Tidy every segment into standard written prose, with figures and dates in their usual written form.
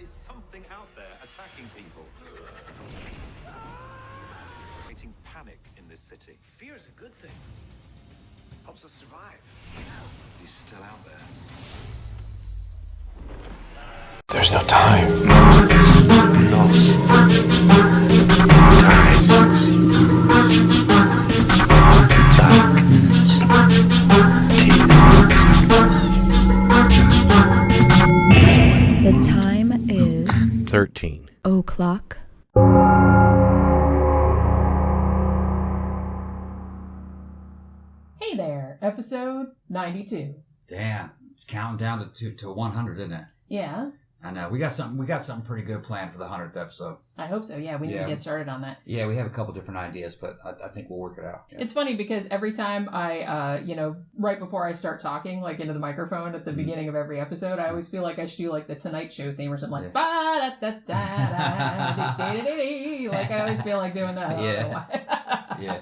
is something out there attacking people. Creating panic in this city. Fear is a good thing. Helps us survive. He's still out there. There's no time. The time is 13 o'clock. Hey there, episode 92. Damn, it's counting down to 100, isn't it? Yeah, I know. We got something pretty good planned for the 100th episode. I hope so. Yeah, we need to get started on that. Yeah, we have a couple different ideas, but I think we'll work it out. Yeah. It's funny because every time I, right before I start talking, like into the microphone at the beginning of every episode, I always feel like I should do like the Tonight Show theme or something like ba-da-da-da-da-da-da-da-da. Like I always feel like doing that. Yeah.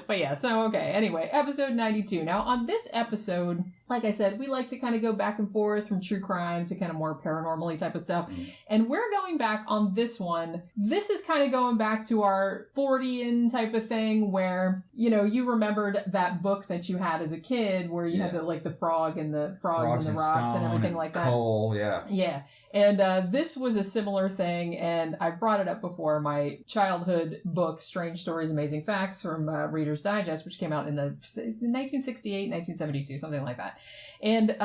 But yeah, so okay. Anyway, episode 92. Now on this episode, like I said, we like to kind of go back and forth from true crime to kind of more paranormal-y type of stuff. And we're going back on this one. This is kind of going back to our 40-in type of thing where, you remembered that book that you had as a kid where you had the frog and the frogs and the rocks and everything like that. Coal, yeah. Yeah. And this was a similar thing, and I brought it up before, my childhood book, Strange Stories, Amazing Facts, from Reader's Digest, which came out in 1968, 1972, something like that. And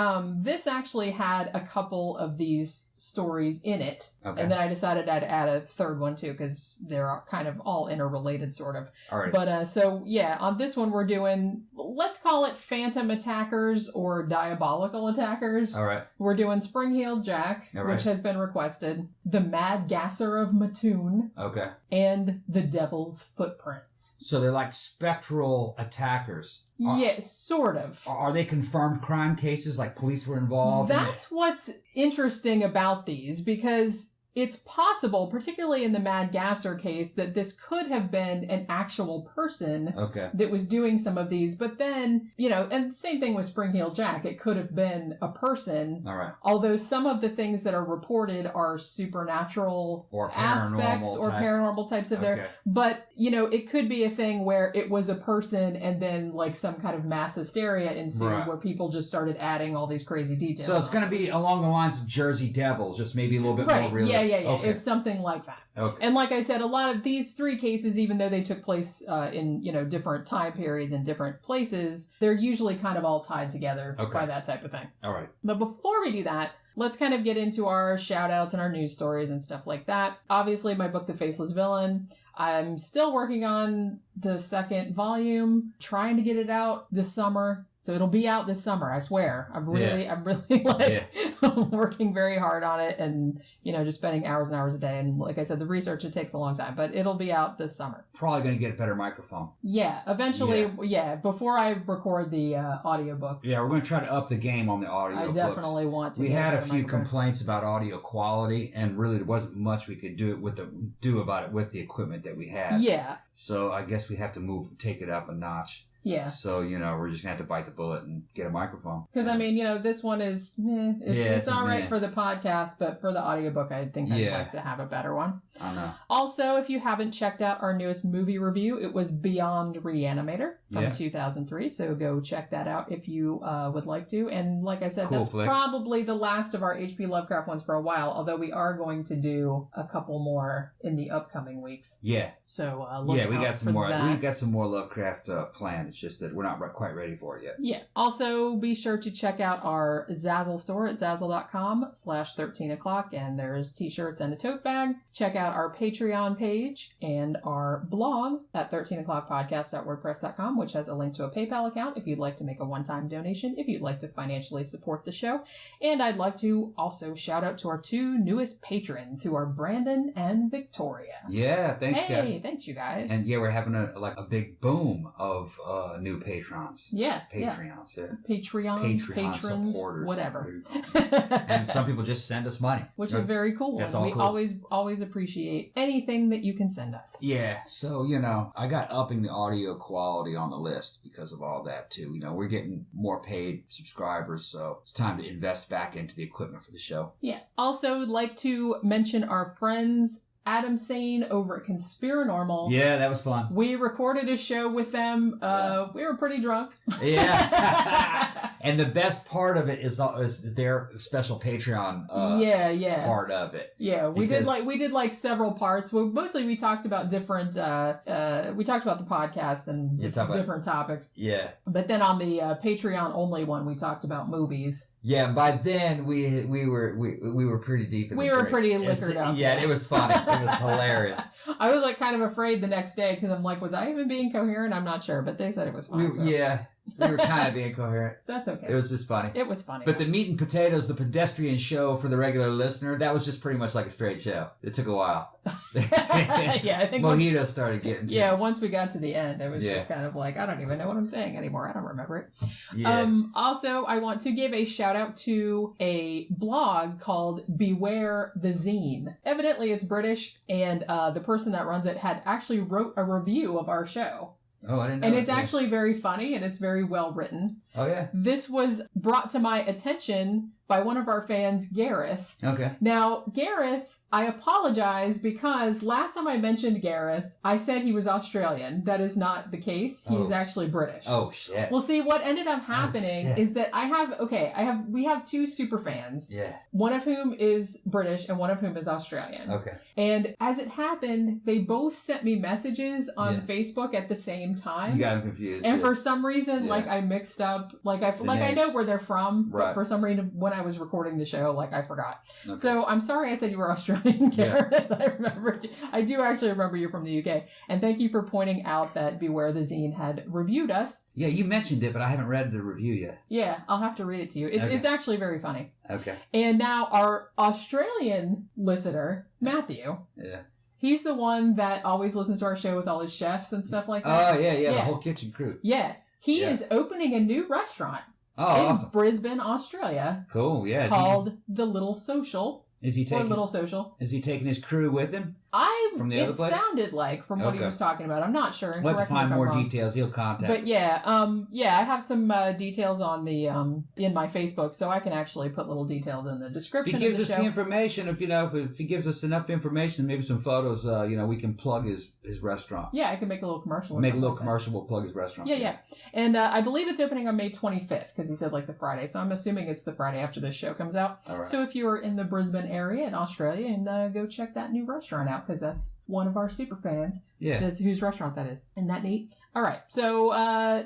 this actually had a couple of these stories in it. Okay. And then I decided I'd add a third one too, because they're kind of all interrelated, sort of. All right. But on this one we're doing, let's call it phantom attackers or diabolical attackers. All right. We're doing Spring-Heeled Jack, which has been requested, the Mad Gasser of Mattoon. Okay. And the Devil's Footprints. So they're like spectral attackers. Yeah, sort of. Are they confirmed crime cases, like police were involved? That's what's interesting about these, because it's possible, particularly in the Mad Gasser case, that this could have been an actual person that was doing some of these. But then, and the same thing with Spring-Heeled Jack. It could have been a person. All right. Although some of the things that are reported are supernatural or aspects or paranormal types of there. But, it could be a thing where it was a person and then like some kind of mass hysteria ensued where people just started adding all these crazy details. So it's going to be along the lines of Jersey Devils, just maybe a little bit more realistic. Yeah. Okay. It's something like that. Okay. And like I said, a lot of these three cases, even though they took place in, different time periods and different places, they're usually kind of all tied together by that type of thing. All right. But before we do that, let's kind of get into our shout outs and our news stories and stuff like that. Obviously, my book, The Faceless Villain, I'm still working on the second volume, trying to get it out this summer. So it'll be out this summer, I swear. I'm really working very hard on it and, just spending hours and hours a day. And like I said, the research, it takes a long time, but it'll be out this summer. Probably going to get a better microphone. Yeah, eventually, before I record the audiobook. Yeah, we're going to try to up the game on the audio I definitely want to. We had a few complaints about audio quality, and really there wasn't much we could do about it with the equipment that we had. Yeah. So I guess we have to take it up a notch. Yeah. So, we're just going to have to bite the bullet and get a microphone. Because, this one is, it's all right for the podcast, but for the audiobook, I think I'd like to have a better one. I know. Also, if you haven't checked out our newest movie review, it was Beyond Reanimator from 2003, so go check that out if you would like to. And like I said, that's probably the last of our H.P. Lovecraft ones for a while, although we are going to do a couple more in the upcoming weeks. Yeah. So, we got some more. We got some more Lovecraft planned. It's just that we're not quite ready for it yet. Yeah. Also, be sure to check out our Zazzle store at zazzle.com/13 o'clock, and there's t-shirts and a tote bag. Check out our Patreon page and our blog at 13o'clockpodcast.wordpress.com, which has a link to a PayPal account if you'd like to make a one-time donation, if you'd like to financially support the show. And I'd like to also shout out to our two newest patrons, who are Brandon and Victoria. Yeah, thanks, guys. Hey, thanks, you guys. And we're having a big boom of new patrons. Yeah. Patreons, yeah. Patreon patrons, supporters. whatever. And some people just send us money. Which is very cool. That's and all we cool. always appreciate anything that you can send us. Yeah, so, I got upping the audio quality on the list because of all that, too. We're getting more paid subscribers, so it's time to invest back into the equipment for the show. Yeah. Also, would like to mention our friends Adam Sane over at Conspiranormal. Yeah, that was fun. We recorded a show with them. We were pretty drunk. Yeah. And the best part of it is their special Patreon part of it. Yeah, we did several parts. Well, mostly we talked about different we talked about the podcast and different topics. Yeah. But then on the Patreon only one we talked about movies. Yeah, by then we were pretty deep in the drink. We were pretty liquored up. Yeah, it was funny. It was hilarious. I was kind of afraid the next day because I'm like, was I even being coherent? I'm not sure, but they said it was fine. Yeah, we were kind of being coherent. That's okay. It was just funny. It was funny. But the meat and potatoes, the pedestrian show for the regular listener, that was just pretty much like a straight show. It took a while. Yeah, I think Mojito started getting to it. Once we got to the end, it was just kind of like, I don't even know what I'm saying anymore. I don't remember it. Yeah. Also, I want to give a shout out to a blog called Beware the Zine. Evidently, it's British, and the person that runs it had actually wrote a review of our show. Oh, I didn't know. And it's actually very funny, and it's very well written. Oh, yeah? This was brought to my attention by one of our fans, Gareth. Okay. Now, Gareth, I apologize because last time I mentioned Gareth, I said he was Australian. That is not the case. He is actually British. Oh, shit. Well, see, what ended up happening is that we have two super fans. Yeah. One of whom is British and one of whom is Australian. Okay. And as it happened, they both sent me messages on Facebook at the same time. You got them confused. And for some reason, I mixed up, I know where they're from, but for some reason, when I was recording the show, I forgot. Okay. So I'm sorry I said you were Australian, Gareth. Yeah. I remembered you. I do actually remember you from the UK. And thank you for pointing out that Beware the Zine had reviewed us. Yeah, you mentioned it, but I haven't read the review yet. Yeah, I'll have to read it to you. It's actually very funny. Okay. And now our Australian listener, Matthew. Yeah. He's the one that always listens to our show with all his chefs and stuff like that. Oh, yeah. The whole kitchen crew. Yeah. He is opening a new restaurant. Oh, in awesome. Brisbane, Australia. Cool, yeah. Called The Little Social. Little Social. Is he taking his crew with him? From the other place? It sounded like from what he was talking about. I'm not sure. We'll have to find more details. He'll contact us. But I have some details on the in my Facebook, so I can actually put little details in the description. If he gives us the information, if he gives us enough information, maybe some photos, we can plug his restaurant. Yeah, I can make a little commercial. We'll plug his restaurant. Yeah. And I believe it's opening on May 25th because he said the Friday, so I'm assuming it's the Friday after this show comes out. All right. So if you are in the Brisbane area in Australia, and go check that new restaurant out because that's one of our super fans. Yeah. That's whose restaurant that is. Isn't that neat? All right. So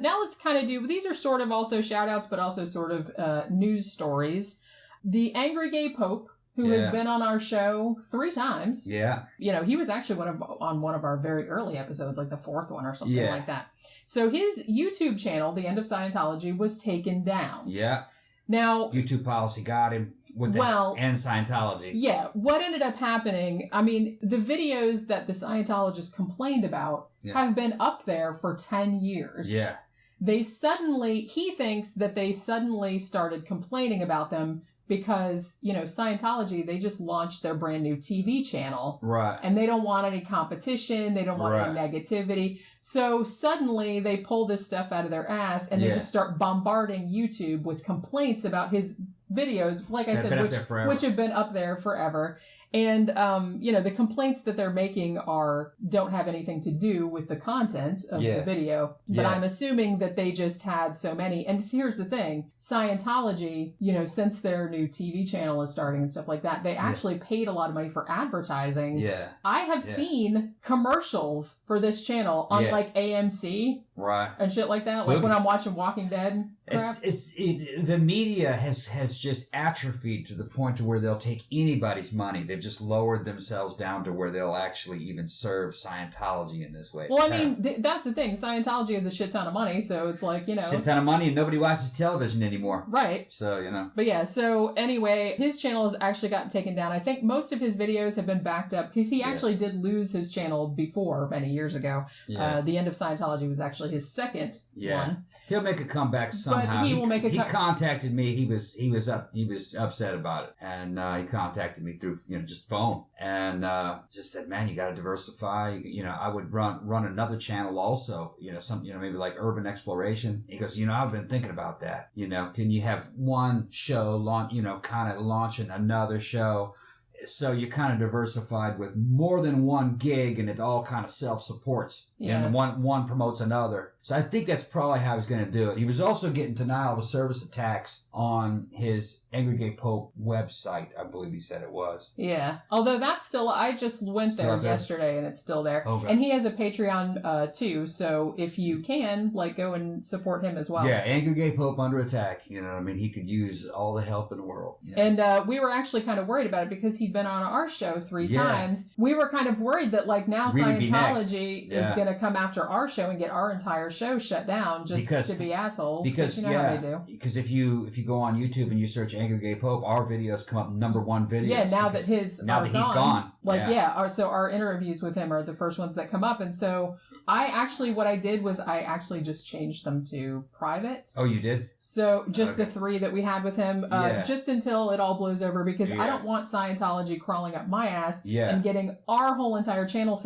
now let's kind of these are sort of also shout outs, but also sort of news stories. The Angry Gay Pope, who has been on our show 3 times. Yeah. He was actually on one of our very early episodes, like the 4th one or something like that. So his YouTube channel, The End of Scientology, was taken down. Yeah. Now, YouTube policy got him with and Scientology. Yeah. What ended up happening, the videos that the Scientologists complained about have been up there for 10 years. Yeah. He thinks that they suddenly started complaining about them because, Scientology, they just launched their brand new TV channel. Right. And they don't want any competition. They don't want any negativity. So suddenly they pull this stuff out of their ass and they just start bombarding YouTube with complaints about his videos, like I said, which have been up there forever. And, the complaints that they're making don't have anything to do with the content of the video. But I'm assuming that they just had so many. And here's the thing. Scientology, since their new TV channel is starting and stuff like that, they actually paid a lot of money for advertising. Yeah. I have seen commercials for this channel on AMC. Right. And shit like that. Spooky. Like when I'm watching Walking Dead and crap. The media has just atrophied to the point to where they'll take anybody's money. They've just lowered themselves down to where they'll actually even serve Scientology in this way. Well, I mean, that's the thing. Scientology has a shit ton of money, so it's like, shit ton of money and nobody watches television anymore. Right. So, But yeah, so anyway, his channel has actually gotten taken down. I think most of his videos have been backed up because he actually did lose his channel before, many years ago. Yeah. The End of Scientology was actually his second one. He'll make a comeback somehow. But he will make a He contacted me. He was upset about it. And he contacted me through, just phone. And just said, man, you got to diversify. I would run another channel also, maybe like urban exploration. He goes, I've been thinking about that. Can you have one show kind of launching another show? So you're kind of diversified with more than one gig and it all kind of self-supports. Yeah. And one promotes another. So I think that's probably how he's going to do it. He was also getting denial of service attacks on his Angry Gay Pope website, I believe he said it was. Yeah. Although that's still, I just went there yesterday and it's still there. Okay. And he has a Patreon too, so if you can, go and support him as well. Yeah, Angry Gay Pope under attack. He could use all the help in the world. Yeah. And we were actually kind of worried about it because he'd been on our show 3 times. We were kind of worried that now Scientology is going to come after our show and get our entire show shut down just to be assholes. Because you know how they do. Because if you go on YouTube and you search Angry Gay Pope, our videos come up #1 videos. Yeah, now that he's gone. So our interviews with him are the first ones that come up, and so what I did was I actually just changed them to private. Oh, you did? So just the 3 that we had with him, just until it all blows over, because I don't want Scientology crawling up my ass and getting our whole entire channel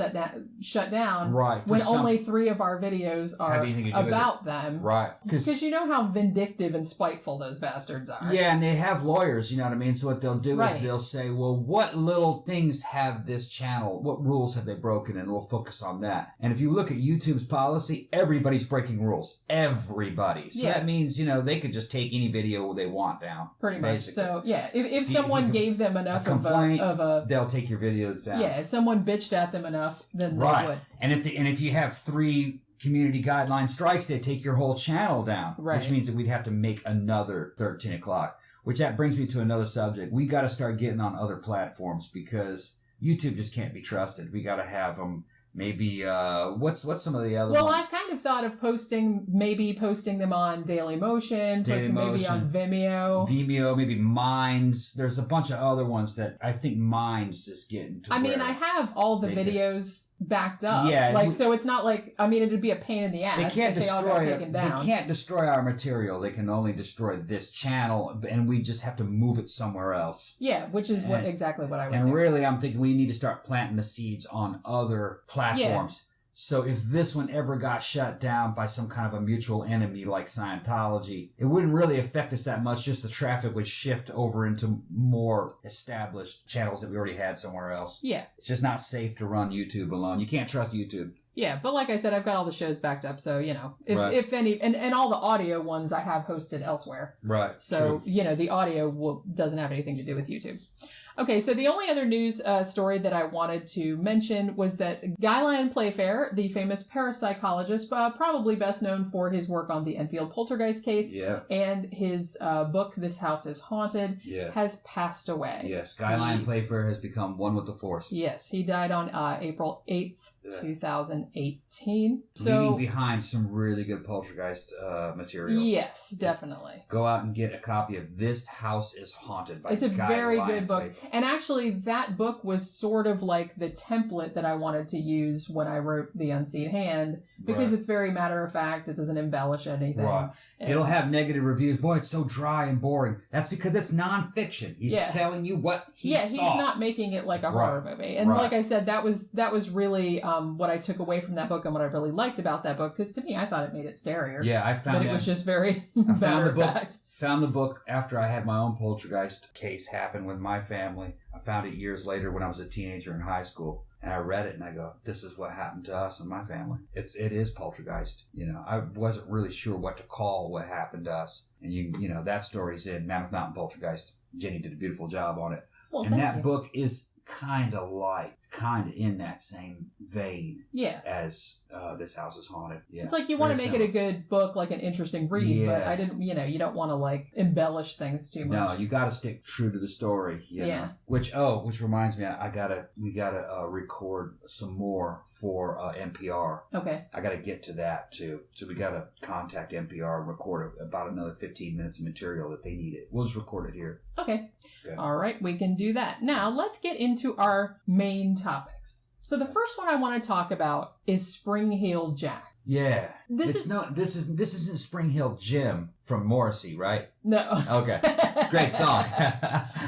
shut down when only 3 of our videos are about them. Right. Because you know how vindictive and spiteful those bastards are. Yeah, and they have lawyers, you know what I mean? So what they'll do is they'll say, well, what little things have this channel, what rules have they broken, and we'll focus on that. And if you look at YouTube's policy, everybody's breaking rules. Everybody. So that means, they could just take any video they want down. Pretty much. Basically. So, yeah, if someone gave them enough of a... They'll take your videos down. Yeah, if someone bitched at them enough, then they would. And if you have 3 community guideline strikes, they take your whole channel down. Right. Which means that we'd have to make another 13 o'clock. Which that brings me to another subject. We got to start getting on other platforms because YouTube just can't be trusted. We got to have them. Maybe, what's some of the other ones? Well, I've kind of thought of posting them on Dailymotion, maybe on Vimeo. Maybe Minds. There's a bunch of other ones that I think Minds is getting to. I mean, I have all the videos backed up. Yeah. So it's not it'd be a pain in the ass if they all got taken down. They can't destroy our material. They can only destroy this channel, and we just have to move it somewhere else. Yeah, which is exactly what I would do. And really, I'm thinking we need to start planting the seeds on other platforms. Yeah. So if this one ever got shut down by some kind of a mutual enemy like Scientology, it wouldn't really affect us that much. Just the traffic would shift over into more established channels that we already had somewhere else. Yeah. It's just not safe to run YouTube alone. You can't trust YouTube. Yeah, but like I said, I've got all the shows backed up, so, if any, and all the audio ones I have hosted elsewhere. Right. So, the audio doesn't have anything to do with YouTube. Okay, so the only other news story that I wanted to mention was that Guy Lyon Playfair, the famous parapsychologist, probably best known for his work on the Enfield Poltergeist case and his book, This House is Haunted, has passed away. Yes, Guy Lyon Playfair has become one with the Force. Yes, he died on April 8th, 2018. Leaving behind some really good Poltergeist material. Yes, definitely. Go out and get a copy of This House is Haunted by Guy Lyon Playfair. It's a very good book. Playfair. And actually, that book was sort of like the template that I wanted to use when I wrote The Unseen Hand, because it's very matter of fact. It doesn't embellish anything. Right. It'll have negative reviews. Boy, it's so dry and boring. That's because it's nonfiction. He's telling you what he saw. Yeah, he's not making it like a horror movie. And like I said, that was really what I took away from that book and what I really liked about that book, because to me, I thought it made it scarier. Yeah, I found But it was just very matter of fact. Found the book after I had my own poltergeist case happen with my family. I found it years later when I was a teenager in high school. And I read it and I go, this is what happened to us and my family. It is poltergeist. I wasn't really sure what to call what happened to us. And that story's in Mammoth Mountain Poltergeist. Jenny did a beautiful job on it. Well, and that book is kind of in that same vein Yeah. as This House is Haunted. Yeah. It's like you want to make it a good book, like an interesting read, but I didn't, you don't want to like embellish things too much. No, you got to stick true to the story. You know? Which reminds me, we gotta record some more for NPR. Okay. I gotta get to that too. So we gotta contact NPR and record about another 15 minutes of material that they needed. We'll just record it here. Okay. All right, we can do that. Now, let's get into our main topics. So the first one I want to talk about is Spring Heel Jack. Yeah. This isn't Spring Heel Jim from Morrissey, right? No. Okay. Great song.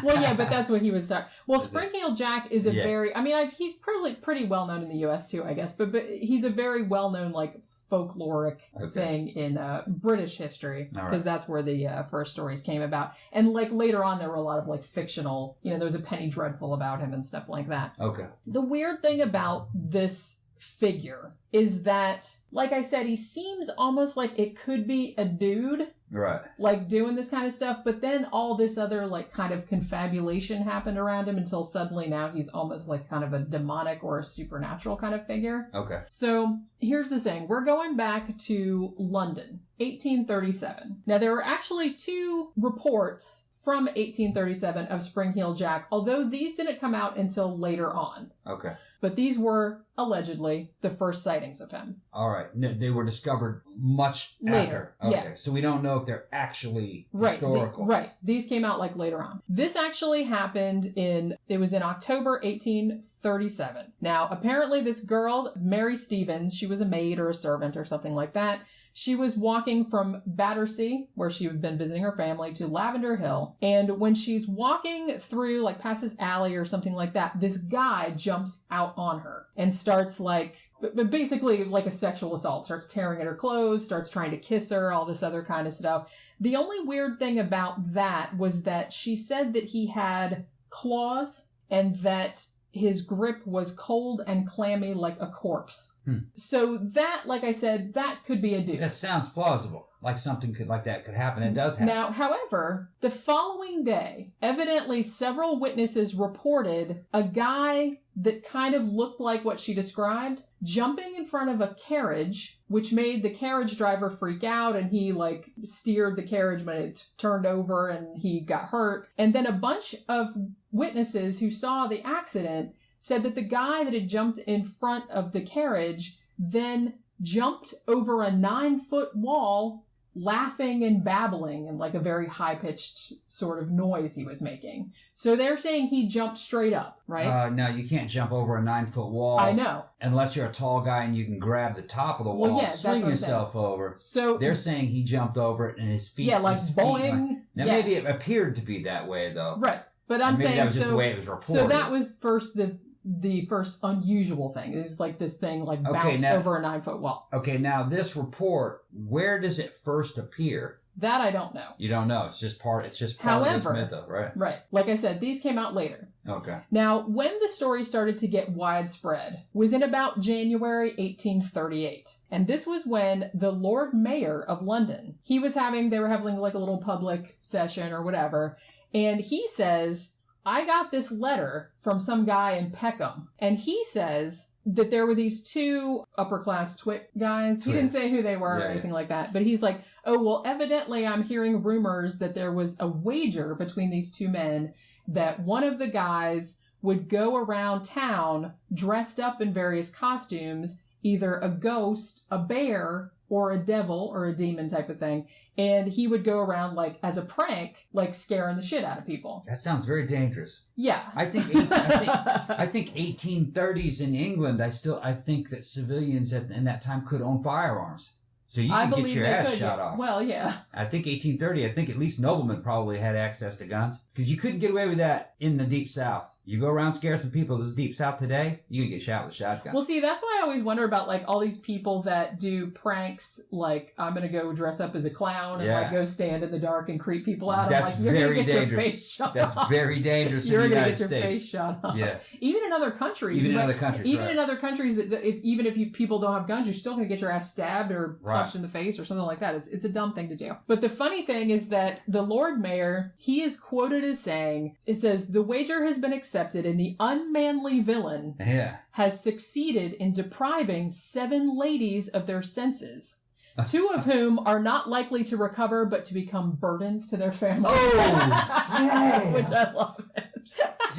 Well, yeah, but that's what he was saying. Well, Spring Heel Jack is a very, he's probably pretty well known in the U.S. too, I guess, but he's a very well known like folkloric thing in British history, because that's where the first stories came about. And like later on, there were a lot of like fictional, there was a Penny Dreadful about him and stuff like that. Okay. The weird thing about this figure is that, like I said, he seems almost like it could be a dude. Right. Like doing this kind of stuff, but then all this other like kind of confabulation happened around him until suddenly now he's almost like kind of a demonic or a supernatural kind of figure. Okay. So here's the thing. We're going back to London, 1837. Now there were actually 2 reports from 1837 of Spring Heel Jack, although these didn't come out until later on. Okay. But these were, allegedly, the first sightings of him. All right. They were discovered much later. After. Okay. Yeah. So we don't know if they're actually historical. Right. These came out like later on. This actually happened in October 1837. Now, apparently this girl, Mary Stevens, she was a maid or a servant or something like that. She was walking from Battersea, where she had been visiting her family, to Lavender Hill. And when she's walking through, like past this alley or something like that, this guy jumps out on her and starts but basically like a sexual assault, starts tearing at her clothes, starts trying to kiss her, all this other kind of stuff. The only weird thing about that was that she said that he had claws and that his grip was cold and clammy like a corpse. So that, like I said, that could be a dude. That sounds plausible. Like something like that could happen. It does happen. Now, however, the following day, evidently several witnesses reported a guy that kind of looked like what she described jumping in front of a carriage, which made the carriage driver freak out, and he like steered the carriage when it turned over and he got hurt. And then a bunch of witnesses who saw the accident said that the guy that had jumped in front of the carriage then jumped over a 9-foot wall, laughing and babbling in like a very high-pitched sort of noise he was making. So they're saying he jumped straight up, right? No, you can't jump over a 9-foot wall. I know. Unless you're a tall guy and you can grab the top of the wall and swing yourself over. So they're saying he jumped over it and his feet. Yeah, like boing. Now maybe it appeared to be that way though. Right. But I'm saying that was just the way it was reported. So that was first the first unusual thing. It's like this thing like bounced over a 9-foot wall. Okay, now this report, where does it first appear? That I don't know. You don't know. It's just part of this myth, though, right? Right. Like I said, these came out later. Okay. Now, when the story started to get widespread was in about January 1838. And this was when the Lord Mayor of London, they were having like a little public session or whatever. And he says, I got this letter from some guy in Peckham, and he says that there were these 2 upper-class twit guys. He didn't say who they were or anything like that, but he's like, oh, well, evidently I'm hearing rumors that there was a wager between these 2 men that one of the guys would go around town dressed up in various costumes, either a ghost, a bear, or a devil or a demon type of thing. And he would go around like as a prank, like scaring the shit out of people. That sounds very dangerous. Yeah. I think 1830s in England, I think that civilians in that time could own firearms. So you could get your ass shot off. Well, yeah. I think 1830, I think at least noblemen probably had access to guns. Because you couldn't get away with that in the Deep South. You go around scare some people in the Deep South today, you can get shot with a shotgun. Well, see, that's why I always wonder about like all these people that do pranks, like I'm going to go dress up as a clown and like go stand in the dark and creep people out. That's I'm like, you're going to get dangerous. your face shot That's off. very dangerous You're in the going to United get your States. face shot off. Yeah. Even in other countries. Even in right? other countries, Even right. in other countries, that even if people don't have guns, you're still going to get your ass stabbed or punched in the face or something like that. It's a dumb thing to do. But the funny thing is that the Lord Mayor, he is quoted as saying, it says, "The wager has been accepted and the unmanly villain has succeeded in depriving 7 ladies of their senses. 2 of whom are not likely to recover, but to become burdens to their families." Oh, damn. Which I love it.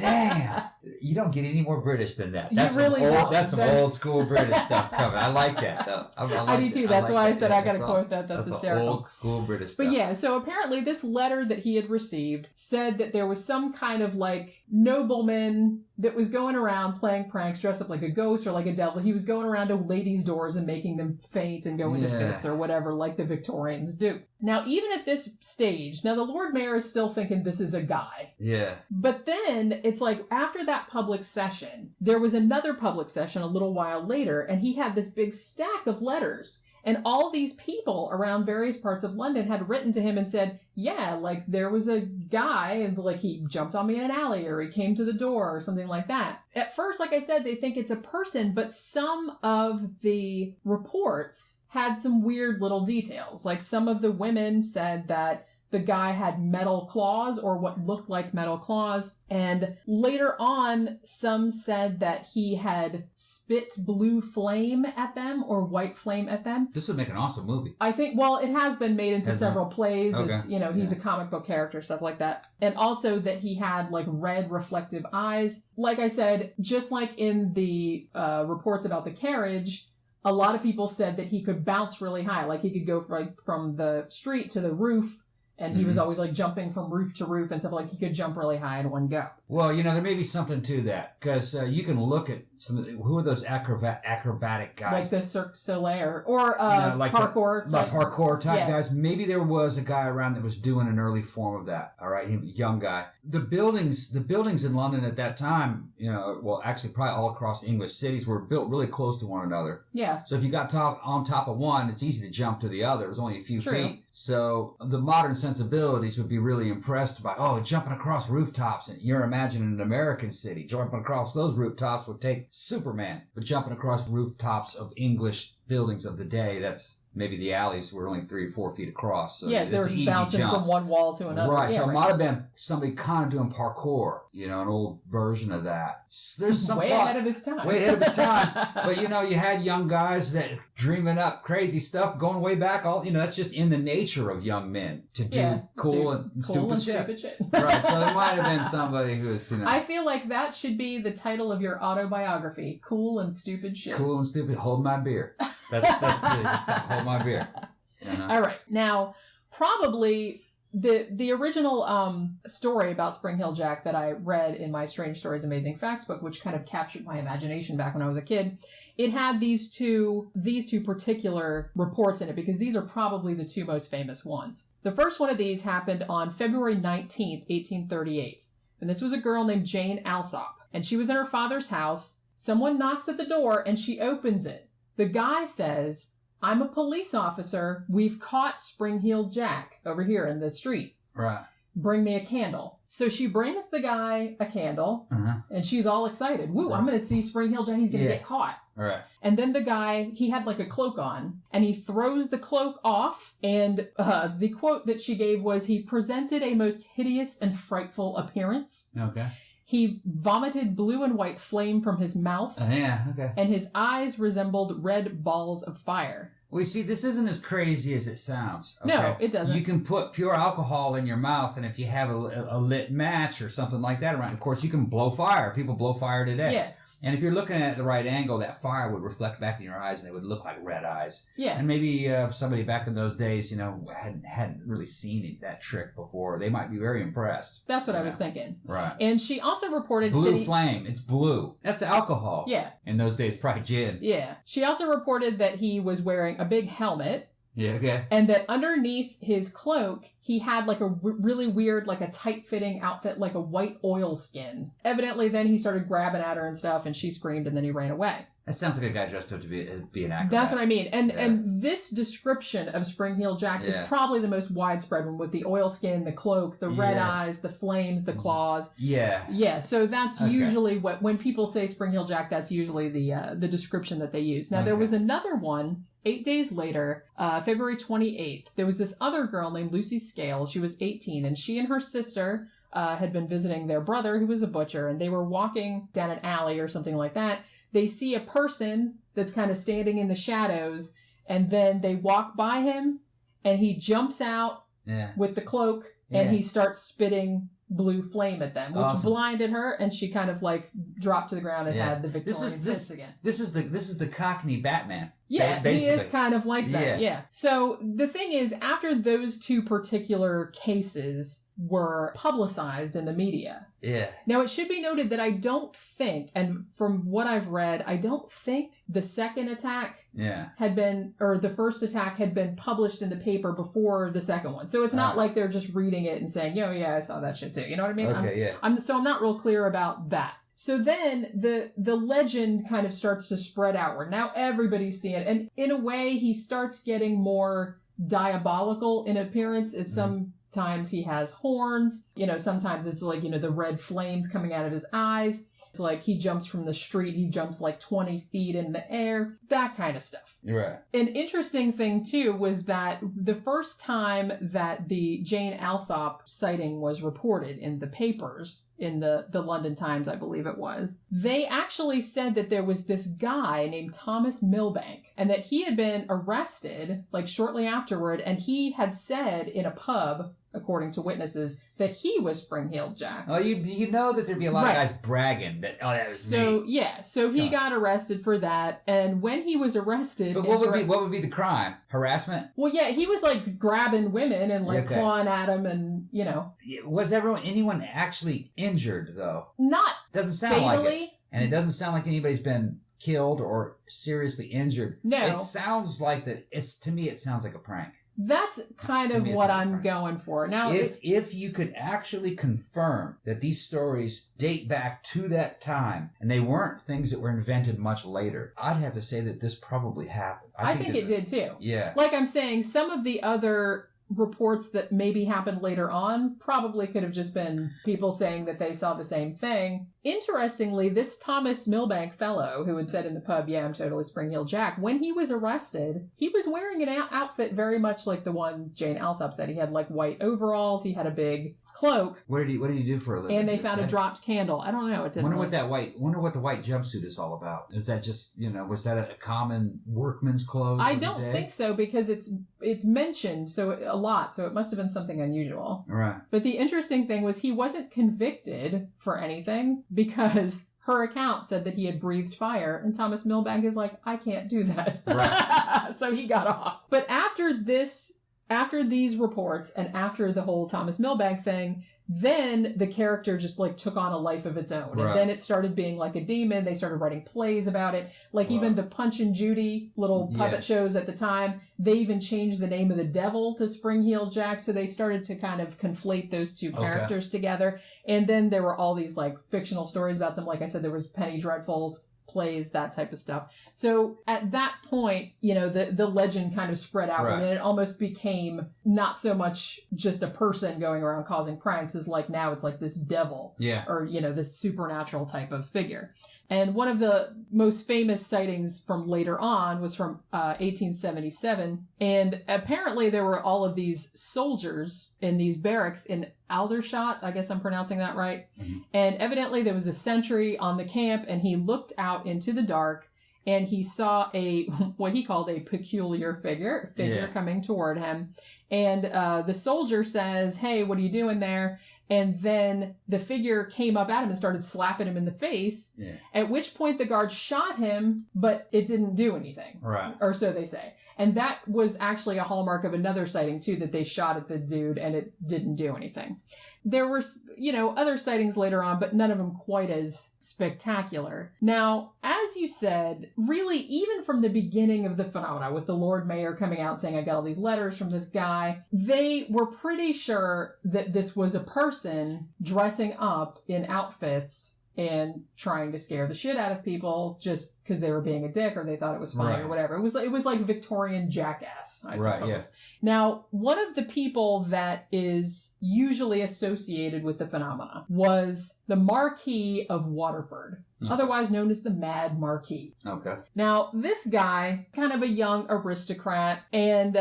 Damn. You don't get any more British than that. You That's really some old, don't. That's some old school British stuff coming. I like that, though. I do too. That's why I said I got to That's quote awesome. that. That's some hysterical. Old school British stuff. But yeah, so apparently this letter that he had received said that there was some kind of like nobleman that was going around playing pranks dressed up like a ghost or like a devil. He was going around to ladies' doors and making them faint and go into fits or whatever like the Victorians do. Now, even at this stage, now the Lord Mayor is still thinking this is a guy. Yeah. But then it's like after that public session, there was another public session a little while later, and he had this big stack of letters. And all these people around various parts of London had written to him and said, yeah, like there was a guy and like he jumped on me in an alley or he came to the door or something like that. At first, like I said, they think it's a person, but some of the reports had some weird little details. Like some of the women said that the guy had metal claws or what looked like metal claws. And later on, some said that he had spit blue flame at them or white flame at them. This would make an awesome movie. I think, well, it has been made into several plays. Okay. It's, he's a comic book character, stuff like that. And also that he had like red reflective eyes. Like I said, just like in the reports about the carriage, a lot of people said that he could bounce really high. Like he could go from the street to the roof. And he was always like jumping from roof to roof and stuff, like he could jump really high in one go. Well, there may be something to that because you can look at who are those acrobatic guys? Like the Cirque du Soleil or like parkour type. Parkour type guys. Maybe there was a guy around that was doing an early form of that. All right, young guy. The buildings in London at that time, well, actually probably all across the English cities were built really close to one another. Yeah. So if you got on top of one, it's easy to jump to the other. It was only a few True. feet. So the modern sensibilities would be really impressed by, jumping across rooftops. And you're imagining an American city. Jumping across those rooftops would take Superman. But jumping across rooftops of English buildings of the day, that's maybe the alleys were only 3 or 4 feet across. So yes, they were just bouncing jump from one wall to another. Right, yeah, so it might have been somebody kind of doing parkour, an old version of that. There's some way ahead of his time. Way ahead of his time. But, you had young guys that dreaming up crazy stuff going way back. That's just in the nature of young men to do cool and stupid shit. Right, so there might have been somebody who's, I feel like that should be the title of your autobiography. Cool and stupid shit. Cool and stupid. Hold my beer. That's hold my beer. All right. Now, probably the original story about Spring Hill Jack that I read in my Strange Stories Amazing Facts book, which kind of captured my imagination back when I was a kid, it had these two particular reports in it because these are probably the 2 most famous ones. The first one of these happened on February 19th, 1838. And this was a girl named Jane Alsop. And she was in her father's house. Someone knocks at the door and she opens it. The guy says, "I'm a police officer. We've caught Spring Heel Jack over here in the street. Right. Bring me a candle." So she brings the guy a candle, and she's all excited. Woo, I'm going to see Spring Heel Jack. He's going to get caught. Right. And then the guy, he had like a cloak on, and he throws the cloak off, and the quote that she gave was, "He presented a most hideous and frightful appearance." Okay. He vomited blue and white flame from his mouth. Okay. And his eyes resembled red balls of fire. Well, you see, this isn't as crazy as it sounds. Okay? No, it doesn't. You can put pure alcohol in your mouth, and if you have a lit match or something like that around, of course, you can blow fire. People blow fire today. Yeah. And if you're looking at it at the right angle, that fire would reflect back in your eyes, and they would look like red eyes. Yeah. And maybe somebody back in those days, hadn't really seen that trick before. They might be very impressed. That's what I was thinking. Right. And she also reported blue flame. It's blue. That's alcohol. Yeah. In those days, probably gin. Yeah. She also reported that he was wearing a big helmet. Yeah, okay. And that underneath his cloak, he had like a really weird, like a tight-fitting outfit, like a white oil skin. Evidently, then he started grabbing at her and stuff, and she screamed, and then he ran away. That sounds like a guy dressed up to be an acrobat. That's what I mean. And this description of Spring-Heeled Jack is probably the most widespread one, with the oilskin, the cloak, the red eyes, the flames, the claws. Yeah. Yeah, so that's usually when people say Spring-Heeled Jack, that's usually the description that they use. Now, there was another one 8 days later, February 28th. There was this other girl named Lucy Scales. She was 18, and she and her sister had been visiting their brother, who was a butcher, and they were walking down an alley or something like that. They see a person that's kind of standing in the shadows, and then they walk by him, and he jumps out with the cloak, and he starts spitting blue flame at them, which blinded her, and she kind of like dropped to the ground and had the Victorian fits again. This is the Cockney Batman. Yeah, basically. He is kind of like that. Yeah. So the thing is, after those two particular cases were publicized in the media. Yeah. Now, it should be noted that I don't think, and from what I've read, I don't think the second attack had been, or the first attack had been published in the paper before the second one. So it's not like they're just reading it and saying, I saw that shit too. You know what I mean? Okay, I'm not real clear about that. So then the legend kind of starts to spread outward. Now everybody's seeing it. And in a way, he starts getting more diabolical in appearance, as sometimes he has horns. Sometimes it's like, the red flames coming out of his eyes. It's like he jumps from the street. He jumps like 20 feet in the air. That kind of stuff. Right. An interesting thing, too, was that the first time that the Jane Alsop sighting was reported in the papers, in the London Times, I believe it was, they actually said that there was this guy named Thomas Milbank, and that he had been arrested like shortly afterward, and he had said in a pub, according to witnesses, that he was Spring-Heeled Jack. Oh, you know that there'd be a lot of guys bragging that, that was me. Yeah, so he got arrested for that, and when he was arrested... But what would be the crime? Harassment? Well, yeah, he was like grabbing women and like clawing at them and, Was anyone actually injured, though? Not doesn't sound fatally. Like it. And it doesn't sound like anybody's been killed or seriously injured. No. It sounds like to me, it sounds like a prank. That's kind of what I'm going for. Now, if you could actually confirm that these stories date back to that time and they weren't things that were invented much later, I'd have to say that this probably happened. I think it did too. Yeah. Like I'm saying, some of the other reports that maybe happened later on probably could have just been people saying that they saw the same thing. Interestingly, this Thomas Milbank fellow who had said in the pub, I'm totally Spring-Heeled Jack, when he was arrested, he was wearing an outfit very much like the one Jane Alsop said. He had like white overalls, he had a big cloak. What did he do for a living? And they found a dropped candle. I don't know. It didn't. Wonder what the white jumpsuit is all about. Is that just, was that a common workman's clothes? I don't think so, because it's mentioned a lot, so it must have been something unusual. Right. But the interesting thing was he wasn't convicted for anything, because her account said that he had breathed fire, and Thomas Milbank is like, I can't do that. Right. So he got off. But after these reports and after the whole Thomas Milbank thing, then the character just like took on a life of its own. Right. And then it started being like a demon. They started writing plays about it. Like even the Punch and Judy little puppet shows at the time, they even changed the name of the devil to Spring-Heeled Jack. So they started to kind of conflate those two characters together. And then there were all these like fictional stories about them. Like I said, there was Penny Dreadfuls plays, that type of stuff. So at that point, the legend kind of spread out, and it almost became not so much just a person going around causing pranks, as like now it's like this devil, or this supernatural type of figure. And one of the most famous sightings from later on was from 1877. And apparently there were all of these soldiers in these barracks in Aldershot. I guess I'm pronouncing that right. Mm-hmm. And evidently there was a sentry on the camp, and he looked out into the dark, and he saw what he called a peculiar figure coming toward him. And the soldier says, "Hey, what are you doing there?" And then the figure came up at him and started slapping him in the face, at which point the guard shot him, but it didn't do anything. Right. Or so they say. And that was actually a hallmark of another sighting, too, that they shot at the dude and it didn't do anything. There were, other sightings later on, but none of them quite as spectacular. Now, as you said, really, even from the beginning of the phenomena, with the Lord Mayor coming out saying, I got all these letters from this guy, they were pretty sure that this was a person dressing up in outfits and trying to scare the shit out of people just because they were being a dick or they thought it was funny or whatever. It was like Victorian Jackass, I suppose. Yes. Now, one of the people that is usually associated with the phenomena was the Marquis of Waterford, otherwise known as the Mad Marquis. Okay. Now, this guy, kind of a young aristocrat, and,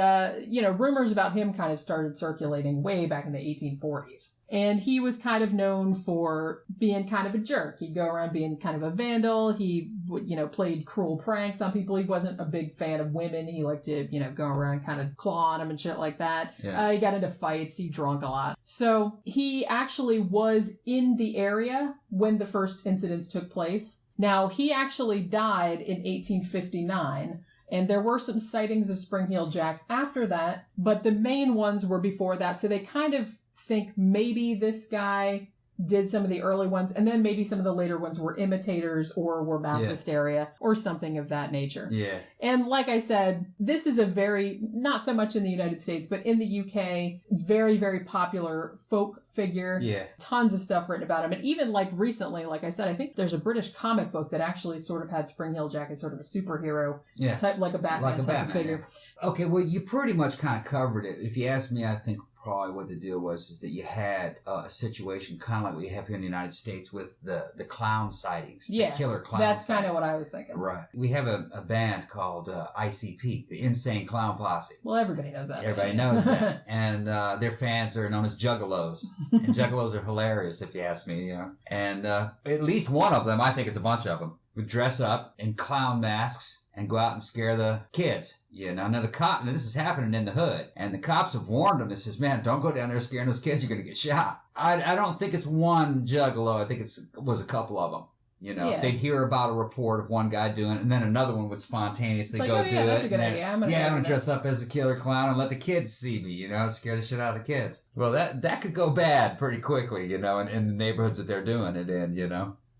rumors about him kind of started circulating way back in the 1840s. And he was kind of known for being kind of a jerk. He'd go around being kind of a vandal. He would, played cruel pranks on people. He wasn't a big fan of women. He liked to, go around kind of claw on them and shit like that. Yeah. He got into fights. He drank a lot. So he actually was in the area when the first incidents took place. Now, he actually died in 1859. And there were some sightings of Spring-Heeled Jack after that, but the main ones were before that. So they kind of think maybe this guy did some of the early ones, and then maybe some of the later ones were imitators or were mass hysteria or something of that nature. Yeah. And like I said, this is a very, not so much in the United States, but in the UK, very, very popular folk figure. Yeah. Tons of stuff written about him. And even like recently, like I said, I think there's a British comic book that actually sort of had Spring-Heeled Jack as sort of a superhero type, like a Batman type of figure. Yeah. Okay, well, you pretty much kind of covered it. If you ask me, I think probably what the deal was is that you had a situation kind of like what you have here in the United States with the clown sightings, the killer clown that's sightings. Kind of what I was thinking. Right. We have a band called ICP, the Insane Clown Posse. Well, everybody knows that. Everybody knows that. And their fans are known as juggalos. And juggalos are hilarious, if you ask me. And at least one of them, I think it's a bunch of them, would dress up in clown masks and go out and scare the kids. Now this is happening in the hood. And the cops have warned them. They says, man, don't go down there scaring those kids. You're going to get shot. I don't think it's one juggalo. I think it was a couple of them. They'd hear about a report of one guy doing it, and then another one would spontaneously do it. That's a good idea. I'm gonna dress up as a killer clown and let the kids see me, scare the shit out of the kids. Well, that could go bad pretty quickly, in the neighborhoods that they're doing it in,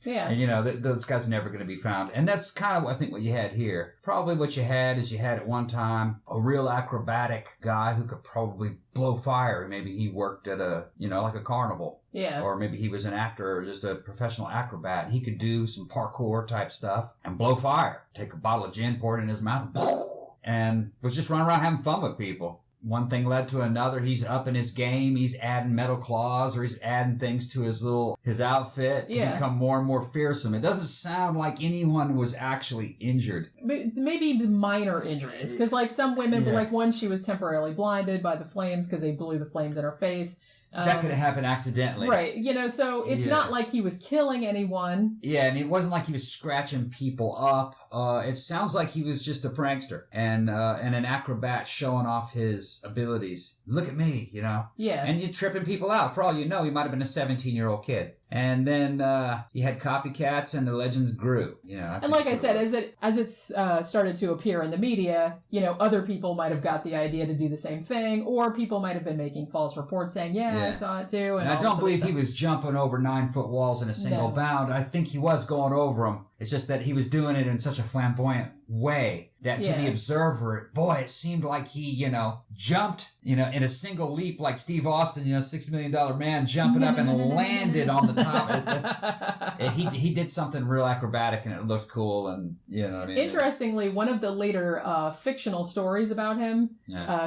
Yeah. And, those guys are never going to be found. And that's kind of, I think, what you had here. Probably what you had at one time a real acrobatic guy who could probably blow fire. Maybe he worked at like a carnival. Yeah. Or maybe he was an actor or just a professional acrobat. He could do some parkour type stuff and blow fire. Take a bottle of gin, pour it in his mouth, and was just running around having fun with people. One thing led to another. He's up in his game. He's adding metal claws or he's adding things to his outfit to become more and more fearsome. It doesn't sound like anyone was actually injured. Maybe minor injuries. Because like some women, like one, she was temporarily blinded by the flames because they blew the flames in her face. That could have happened accidentally. Right. So it's not like he was killing anyone. Yeah, and it wasn't like he was scratching people up. It sounds like he was just a prankster and an acrobat showing off his abilities. Look at me, Yeah. And you're tripping people out. For all you know, he might have been a 17-year-old kid. And then you had copycats, and the legends grew. And like I said, as it's started to appear in the media, other people might have got the idea to do the same thing, or people might have been making false reports saying, I saw it too. And I don't believe he was jumping over 9-foot walls in a single bound. I think he was going over them. It's just that he was doing it in such a flamboyant way that to the observer, boy, it seemed like he, jumped, in a single leap like Steve Austin, $6 million man jumping up and landed on the top. He did something real acrobatic and it looked cool and, Interestingly, one of the later fictional stories about him,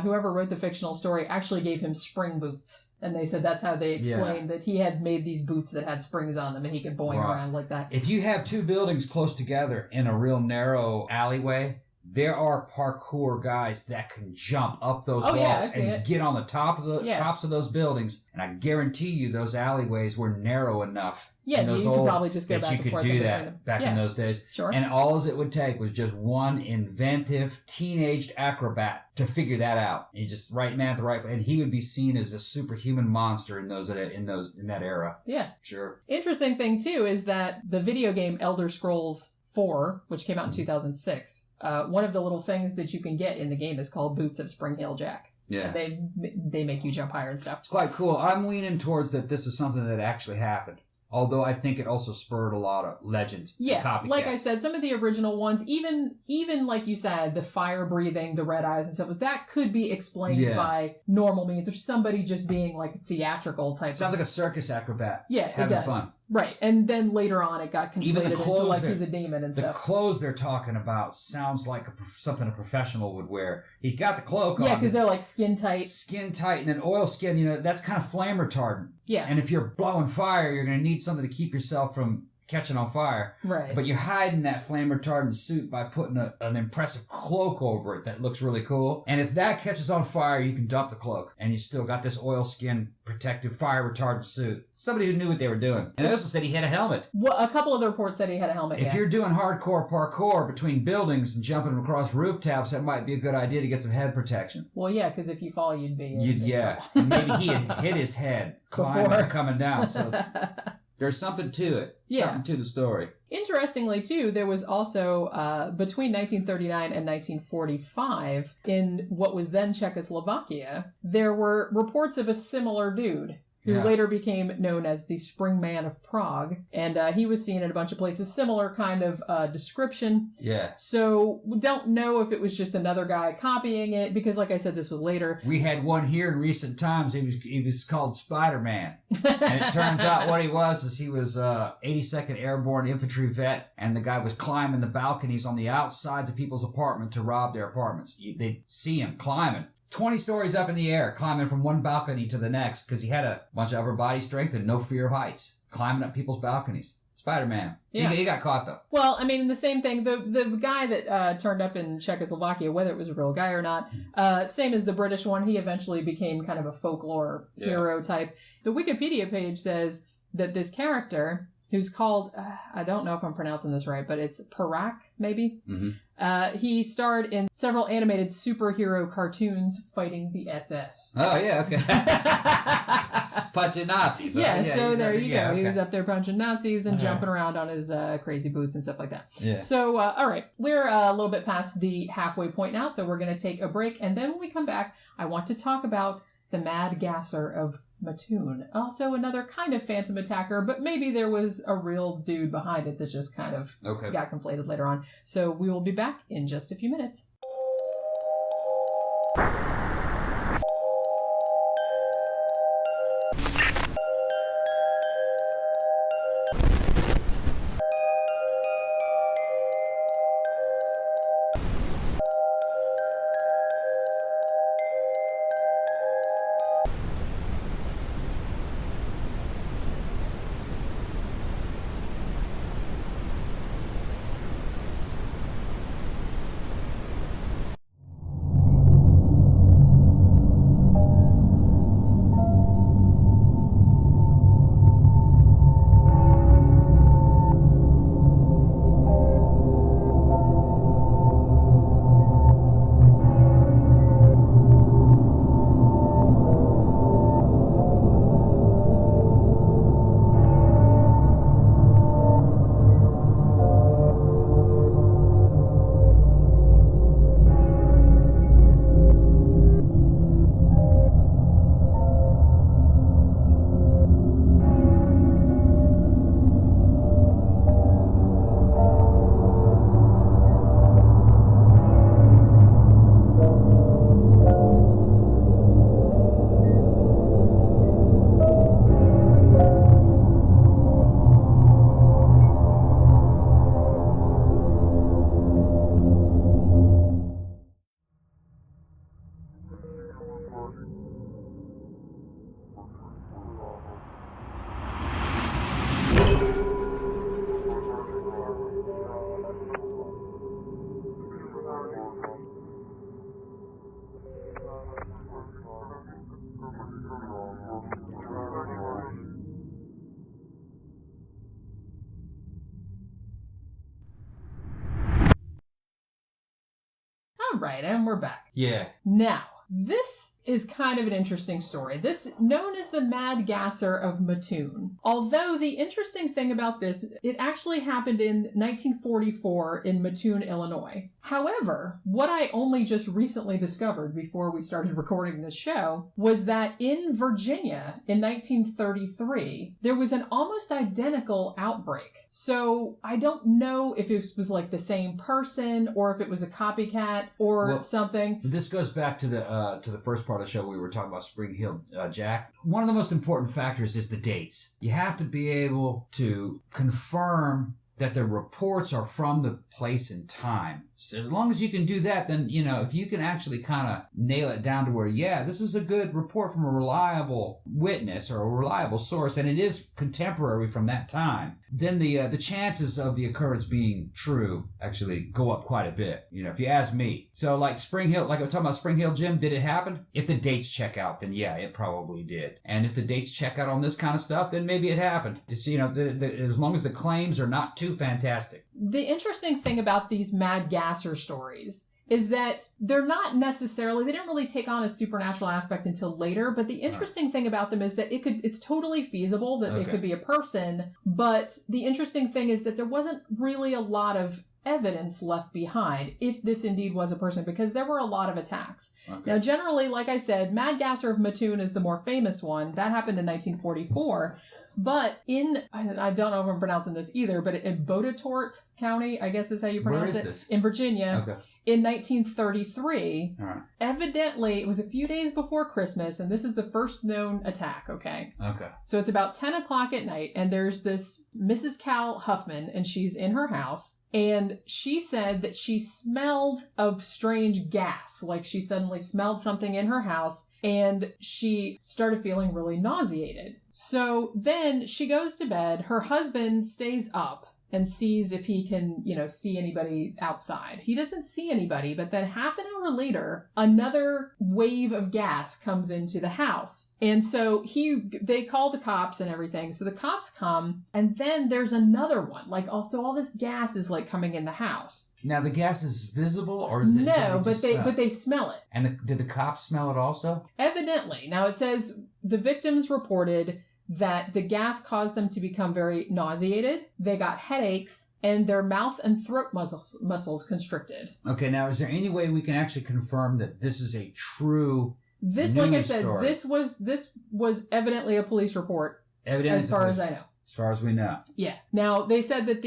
whoever wrote the fictional story actually gave him spring boots. And they said that's how they explained that he had made these boots that had springs on them and he could boing around like that. If you have two buildings close together in a real narrow alleyway, there are parkour guys that can jump up those walls and get on the top of the tops of those buildings. And I guarantee you those alleyways were narrow enough. Yeah, you could probably just go back and forth. That you could do that back in those days. Sure. And all it would take was just one inventive teenaged acrobat to figure that out. You just right man at the right place, and he would be seen as a superhuman monster in that era. Yeah. Sure. Interesting thing too is that the video game Elder Scrolls 4, which came out in 2006, one of the little things that you can get in the game is called Boots of Spring-Heeled Jack. Yeah. They make you jump higher and stuff. It's quite cool. I'm leaning towards that this is something that actually happened. Although I think it also spurred a lot of legends. Yeah, copycats. Like I said, some of the original ones, even like you said, the fire breathing, the red eyes and stuff, that could be explained by normal means or somebody just being like theatrical type. Sounds like a circus acrobat. Yeah, having it does. Fun. Right, and then later on it got Even the conflated into clothes like he's a demon and The stuff. clothes they're talking about sounds like something a professional would wear. He's got the cloak on. Yeah, because they're like skin tight. Skin tight and an oil skin, you know, that's kind of flame retardant. Yeah. And if you're blowing fire, you're going to need something to keep yourself from catching on fire. Right. But you're hiding that flame retardant suit by putting an impressive cloak over it that looks really cool. And if that catches on fire, you can dump the cloak. And you still got this oil skin protective fire retardant suit. Somebody who knew what they were doing. And they also said he had a helmet. Well, a couple of the reports said he had a helmet. If you're doing hardcore parkour between buildings and jumping across rooftops, that might be a good idea to get some head protection. Well, yeah, because if you fall, you'd be... Yeah. And maybe he had hit his head climbing and coming down. So there's something to it. Yeah. Something to the story. Interestingly, too, there was also, between 1939 and 1945, in what was then Czechoslovakia, there were reports of a similar dude who later became known as the Spring Man of Prague. And he was seen in a bunch of places, similar kind of description. Yeah. So we don't know if it was just another guy copying it, because like I said, this was later. We had one here in recent times. He was called Spider-Man. And it turns out what he was he was 82nd Airborne Infantry vet, and the guy was climbing the balconies on the outsides of people's apartment to rob their apartments. They'd see him climbing. 20 stories up in the air, climbing from one balcony to the next, because he had a bunch of upper body strength and no fear of heights. Climbing up people's balconies. Spider-Man. Yeah. He got caught, though. Well, I mean, the same thing. The guy that turned up in Czechoslovakia, whether it was a real guy or not, same as the British one, he eventually became kind of a folklore hero type. The Wikipedia page says that this character, who's called, I don't know if I'm pronouncing this right, but it's Parak, maybe? Mm-hmm. He starred in several animated superhero cartoons fighting the SS. Oh, yeah, okay. Punching Nazis. Yeah, so there you go. Okay. He was up there punching Nazis and jumping around on his crazy boots and stuff like that. Yeah. So, all right. We're a little bit past the halfway point now, so we're going to take a break. And then when we come back, I want to talk about the Mad Gasser of Mattoon. Also another kind of phantom attacker, but maybe there was a real dude behind it that just kind of got conflated later on. So we will be back in just a few minutes. All right, and we're back. Yeah. Now, this is kind of an interesting story. This, known as the Mad Gasser of Mattoon. Although the interesting thing about this, it actually happened in 1944 in Mattoon, Illinois. However, what I only just recently discovered before we started recording this show was that in Virginia in 1933, there was an almost identical outbreak. So I don't know if it was like the same person or if it was a copycat or something. This goes back to the to the first part of the show, we were talking about Spring Hill Jack. One of the most important factors is the dates. You have to be able to confirm that the reports are from the place and time. So as long as you can do that, then, if you can actually kind of nail it down to where, yeah, this is a good report from a reliable witness or a reliable source, and it is contemporary from that time, then the chances of the occurrence being true actually go up quite a bit, if you ask me. So like Spring Hill, like I was talking about Spring Hill Gym, did it happen? If the dates check out, then yeah, it probably did. And if the dates check out on this kind of stuff, then maybe it happened. It's, as long as the claims are not too fantastic. The interesting thing about these Mad Gasser stories is that they're not necessarily, they didn't really take on a supernatural aspect until later, but the interesting thing about them is that it's totally feasible that it could be a person, but the interesting thing is that there wasn't really a lot of evidence left behind if this indeed was a person, because there were a lot of attacks. Now, generally, like I said, Mad Gasser of Mattoon is the more famous one. That happened in 1944. But I don't know if I'm pronouncing this either, but in Bodetort County, I guess is how you pronounce it. Where is this? In Virginia. Okay. In 1933, All right. Evidently, it was a few days before Christmas, and this is the first known attack, okay? Okay. So it's about 10 o'clock at night, and there's this Mrs. Cal Huffman, and she's in her house, and she said that she smelled a strange gas, like she suddenly smelled something in her house, and she started feeling really nauseated. So then she goes to bed, her husband stays up, and sees if he can, see anybody outside. He doesn't see anybody, but then half an hour later, another wave of gas comes into the house. And so they call the cops and everything. So the cops come, and then there's another one. Like, also all this gas is like coming in the house. Now the gas is visible, or is it? No, but they smell it. And did the cops smell it also? Evidently. Now it says the victims reported that the gas caused them to become very nauseated. They got headaches, and their mouth and throat muscles constricted. Okay, now is there any way we can actually confirm that this is a true news like I said, story? this was evidently a police report, Evidently, as far as I know. As far as we know. Yeah. Now, they said that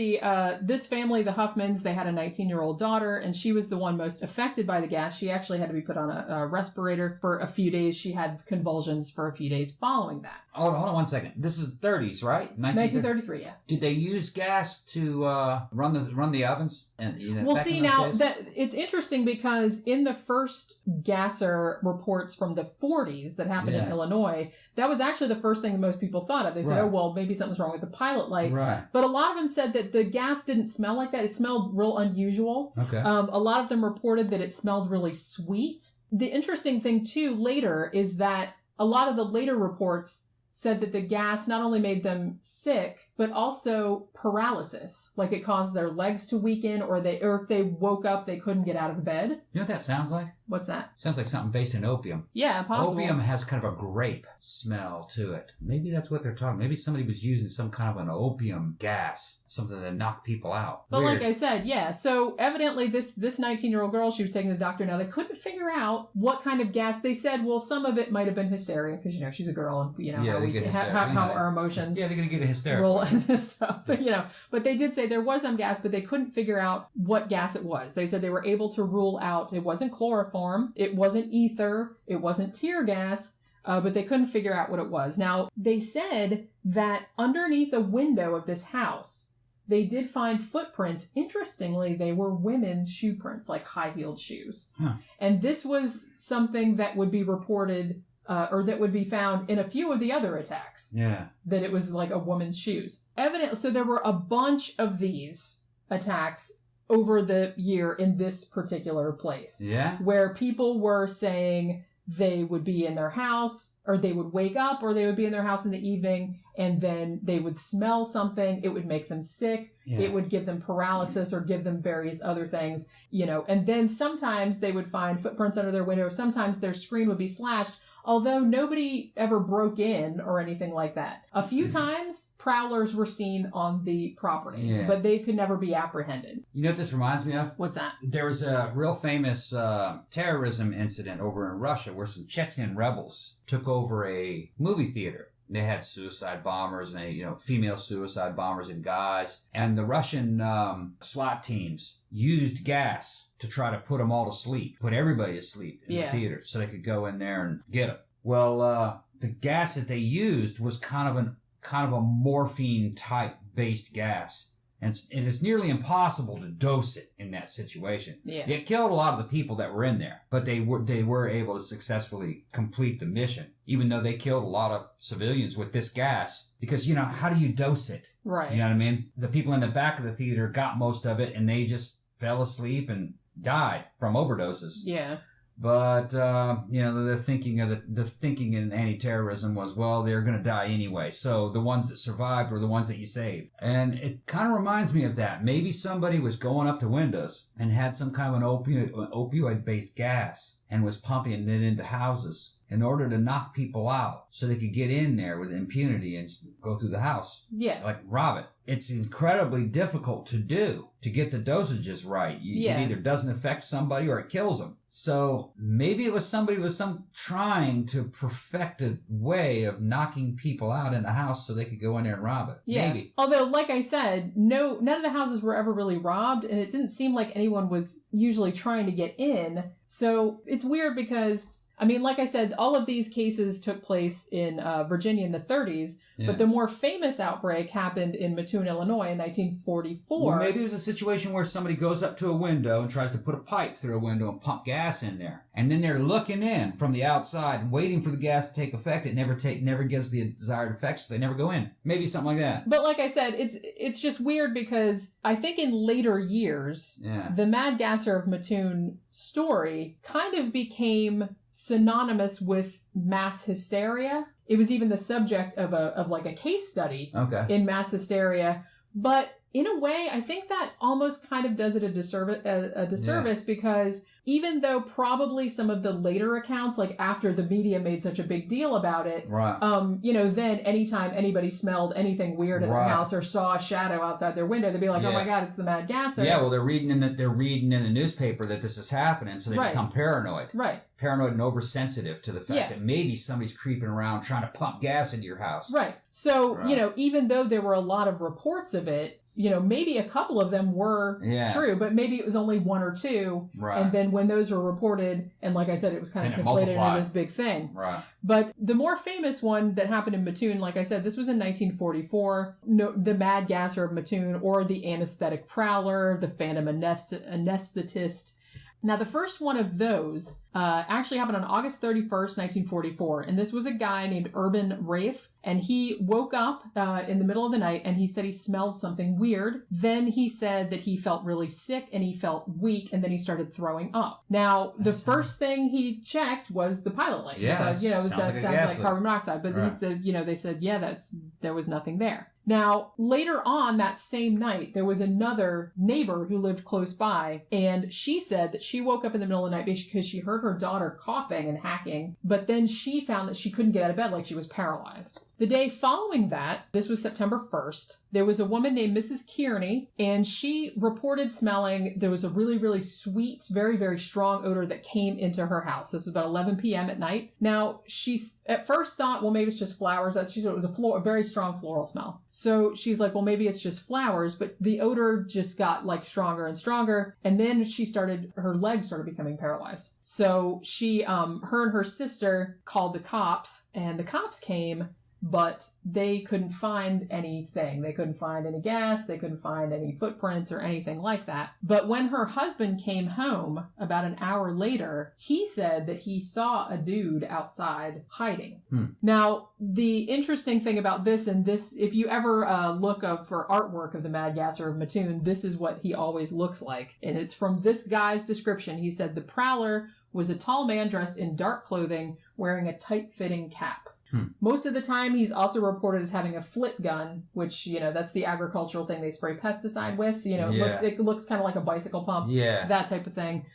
this family, the Huffmans, they had a 19-year-old daughter, and she was the one most affected by the gas. She actually had to be put on a respirator for a few days. She had convulsions for a few days following that. Oh, hold on 1 second. This is 30s, right? 1933, yeah. Did they use gas to run the ovens? And, well, see, now, that it's interesting because in the first Gasser reports from the 40s that happened in Illinois, that was actually the first thing that most people thought of. They said, oh, well, maybe something's wrong with the pilot light. Right. But a lot of them said that the gas didn't smell like that. It smelled real unusual. Okay. A lot of them reported that it smelled really sweet. The interesting thing, too, later is that a lot of the later reports said that the gas not only made them sick, but also paralysis. Like it caused their legs to weaken, or if they woke up, they couldn't get out of bed. You know what that sounds like? What's that? Sounds like something based in opium. Yeah, possible. Opium has kind of a grape smell to it. Maybe that's what they're talking. Maybe somebody was using some kind of an opium gas, something to knock people out. But Weird. like I said, yeah. So evidently this 19-year-old girl, she was taking to the doctor. Now they couldn't figure out what kind of gas. They said, well, some of it might have been hysteria because she's a girl, and how our emotions. Yeah, they're gonna get a hysterical. Roll and stuff. But they did say there was some gas, but they couldn't figure out what gas it was. They said they were able to rule out it wasn't chloroform, it wasn't ether, it wasn't tear gas, but they couldn't figure out what it was. Now, they said that underneath a window of this house, they did find footprints. Interestingly, they were women's shoe prints, like high-heeled shoes. Huh. And this was something that would be reported or that would be found in a few of the other attacks. Yeah. That it was like a woman's shoes. So there were a bunch of these attacks over the year in this particular place. Yeah. Where people were saying they would be in their house, or they would wake up, or they would be in their house in the evening, and then they would smell something. It would make them sick. Yeah. It would give them paralysis or give them various other things, and then sometimes they would find footprints under their window. Sometimes their screen would be slashed. Although nobody ever broke in or anything like that. A few times, prowlers were seen on the property, but they could never be apprehended. You know what this reminds me of? What's that? There was a real famous terrorism incident over in Russia where some Chechen rebels took over a movie theater. They had suicide bombers and female suicide bombers and guys. And the Russian SWAT teams used gas to try to put them all to sleep, put everybody to sleep in the theater so they could go in there and get them. Well, the gas that they used was kind of a morphine type based gas. And it's nearly impossible to dose it in that situation. Yeah. It killed a lot of the people that were in there, but they were able to successfully complete the mission, even though they killed a lot of civilians with this gas. Because, how do you dose it? Right. You know what I mean? The people in the back of the theater got most of it, and they just fell asleep and died from overdoses. Yeah. But, the thinking in anti-terrorism was, well, they're going to die anyway. So the ones that survived were the ones that you saved. And it kind of reminds me of that. Maybe somebody was going up to windows and had some kind of an opioid-based gas and was pumping it into houses in order to knock people out so they could get in there with impunity and go through the house. Yeah. Like rob it. It's incredibly difficult to do, to get the dosages right. It either doesn't affect somebody or it kills them. So maybe it was somebody with trying to perfect a way of knocking people out in the house so they could go in there and rob it. Yeah. Maybe. Although, like I said, none of the houses were ever really robbed, and it didn't seem like anyone was usually trying to get in. So it's weird because, like I said, all of these cases took place in Virginia in the 30s, but the more famous outbreak happened in Mattoon, Illinois in 1944. Well, maybe it was a situation where somebody goes up to a window and tries to put a pipe through a window and pump gas in there. And then they're looking in from the outside, waiting for the gas to take effect. It never gives the desired effect, so they never go in. Maybe something like that. But like I said, it's just weird because I think in later years, the Mad Gasser of Mattoon story kind of became synonymous with mass hysteria. It was even the subject of a case study in mass hysteria. But in a way, I think that almost kind of does it a disservice because even though probably some of the later accounts, like after the media made such a big deal about it, then anytime anybody smelled anything weird in their house or saw a shadow outside their window, they'd be like, oh my God, it's the Mad Gasser. Yeah, well, they're reading in the newspaper that this is happening, so they become paranoid. Right. Paranoid and oversensitive to the fact that maybe somebody's creeping around trying to pump gas into your house. Right. So, even though there were a lot of reports of it, maybe a couple of them were true, but maybe it was only one or two. Right. And then when those were reported, and like I said, it was kind of conflated into this big thing. Right. But the more famous one that happened in Mattoon, like I said, this was in 1944. The Mad Gasser of Mattoon, or the anesthetic prowler, the phantom anesthetist. Now, the first one of those actually happened on August 31st, 1944, and this was a guy named Urban Rafe, and he woke up in the middle of the night, and he said he smelled something weird. Then he said that he felt really sick, and he felt weak, and then he started throwing up. Now, the first thing he checked was the pilot light. Yeah, that sounds like carbon monoxide, but he said, they said, there was nothing there. Now, later on that same night, there was another neighbor who lived close by, and she said that she woke up in the middle of the night because she heard her daughter coughing and hacking, but then she found that she couldn't get out of bed, like she was paralyzed. The day following that, this was September 1st, there was a woman named Mrs. Kearney, and she reported smelling, there was a really, really sweet, very, very strong odor that came into her house. This was about 11 p.m. at night. Now, she at first thought, well, maybe it's just flowers. She said it was a very strong floral smell. So she's like, well, maybe it's just flowers, but the odor just got like stronger and stronger. And then her legs started becoming paralyzed. So she, her and her sister called the cops, and the cops came, but they couldn't find anything. They couldn't find any gas. They couldn't find any footprints or anything like that. But when her husband came home about an hour later, he said that he saw a dude outside hiding. Now, the interesting thing about this, and this, if you ever look up for artwork of the Mad Gasser of Mattoon, this is what he always looks like. And it's from this guy's description. He said the prowler was a tall man dressed in dark clothing wearing a tight-fitting cap. Most of the time, he's also reported as having a flit gun, which, that's the agricultural thing they spray pesticide with. It looks kind of like a bicycle pump, that type of thing.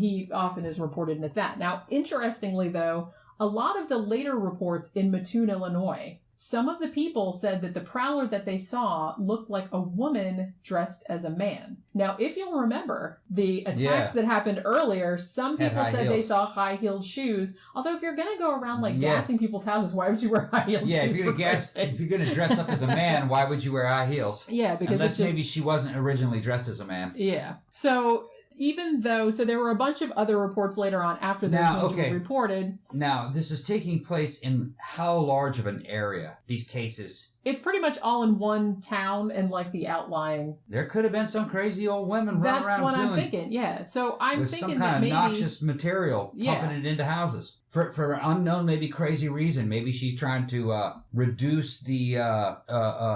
He often is reported with that. Now, interestingly, though, a lot of the later reports in Mattoon, Illinois some of the people said that the prowler that they saw looked like a woman dressed as a man. Now, if you'll remember, the attacks that happened earlier, some people said they saw high-heeled shoes. Although if you're going to go around like gassing people's houses, why would you wear high-heeled shoes? Yeah, if you're going to dress up as a man, why would you wear high heels? Yeah, because unless maybe she wasn't originally dressed as a man. Yeah. So even though, so there were a bunch of other reports later on after those ones were reported. Now, this is taking place in how large of an area, these cases? It's pretty much all in one town and like the outlying. There could have been some crazy old women running around That's what I'm thinking, yeah. So I'm with thinking some kind that of maybe noxious material pumping it into houses. For an unknown, maybe crazy reason. Maybe she's trying to reduce the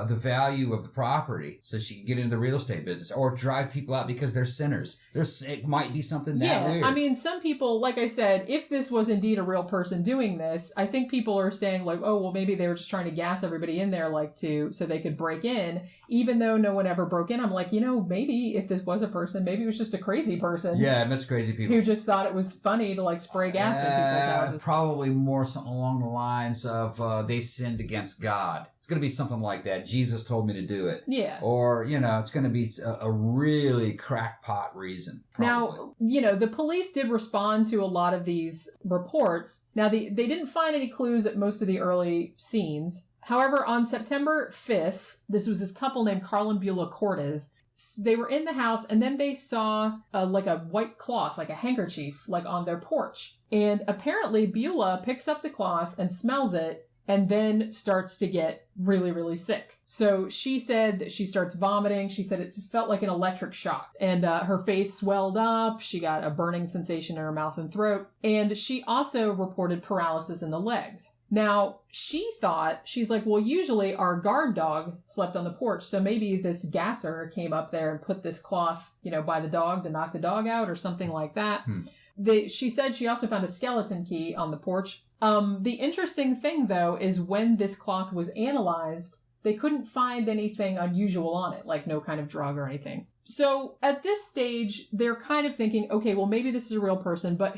value of the property so she can get into the real estate business, or drive people out because they're sinners. It might be something that weird. I mean, some people, like I said, if this was indeed a real person doing this, I think people are saying like, oh, well, maybe they were just trying to gas everybody in there so they could break in, even though no one ever broke in. I'm like, maybe if this was a person, maybe it was just a crazy person. Yeah, that's crazy people who just thought it was funny to like spray gas in people's houses. Probably more something along the lines of they sinned against God. It's going to be something like that. Jesus told me to do it. Yeah. Or, it's going to be a really crackpot reason. Probably. Now, the police did respond to a lot of these reports. Now, they didn't find any clues at most of the early scenes. However, on September 5th, this was this couple named Carl and Beulah Cortez. They were in the house, and then they saw like a white cloth, like a handkerchief, like on their porch. And apparently Beulah picks up the cloth and smells it, and then starts to get really, really sick. So she said that she starts vomiting. She said it felt like an electric shock. And her face swelled up. She got a burning sensation in her mouth and throat. And she also reported paralysis in the legs. Now, she's like, well, usually our guard dog slept on the porch, so maybe this gasser came up there and put this cloth, by the dog to knock the dog out or something like that. She said she also found a skeleton key on the porch. The interesting thing, though, is when this cloth was analyzed, they couldn't find anything unusual on it, like no kind of drug or anything. So at this stage, they're kind of thinking, okay, well, maybe this is a real person, but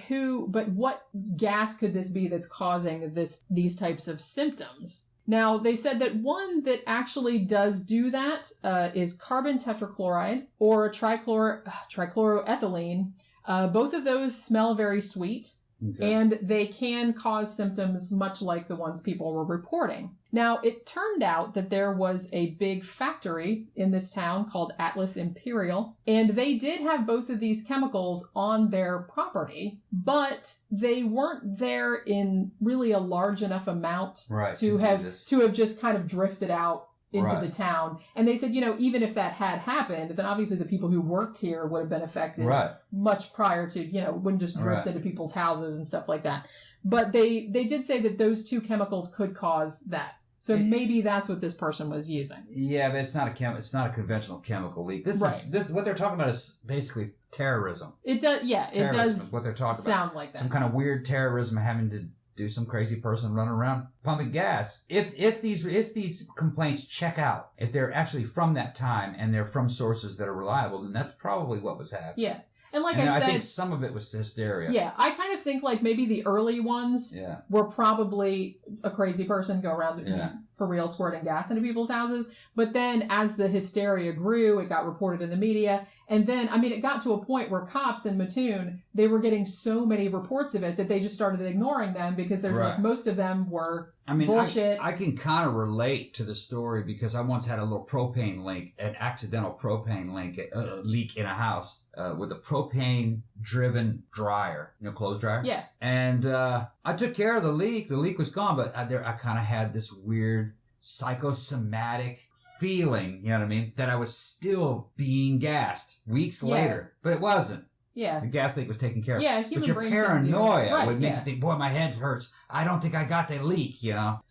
what gas could this be that's causing these types of symptoms? Now, they said that one that actually does do that is carbon tetrachloride or trichloroethylene. Both of those smell very sweet. Okay. And they can cause symptoms much like the ones people were reporting. Now, it turned out that there was a big factory in this town called Atlas Imperial, and they did have both of these chemicals on their property, but they weren't there in really a large enough amount to have just kind of drifted out into the town. And they said, even if that had happened, then obviously the people who worked here would have been affected much prior to, wouldn't just drift into people's houses and stuff like that. But they did say that those two chemicals could cause that. So maybe that's what this person was using. Yeah, but it's not a conventional chemical leak. This is what they're talking about is basically terrorism. It does, yeah, terrorism it does is what they're talking sound about. like that. Some kind of weird terrorism having to do some crazy person running around pumping gas. If these complaints check out, if they're actually from that time and they're from sources that are reliable, then that's probably what was happening. Yeah. And I said, I think some of it was hysteria. Yeah, I kind of think like maybe the early ones were probably a crazy person go around for real squirting gas into people's houses. But then as the hysteria grew, it got reported in the media. And then, it got to a point where cops in Mattoon, they were getting so many reports of it that they just started ignoring them because there's like most of them were bullshit. I can kind of relate to the story because I once had a little propane leak, an accidental propane leak in a house with a propane-driven dryer, clothes dryer. Yeah. And I took care of the leak. The leak was gone, but I kind of had this weird psychosomatic feeling, that I was still being gassed weeks later. But it wasn't. Yeah. The gas leak was taken care of. Yeah, but your paranoia would make you think, boy, my head hurts. I don't think I got that leak,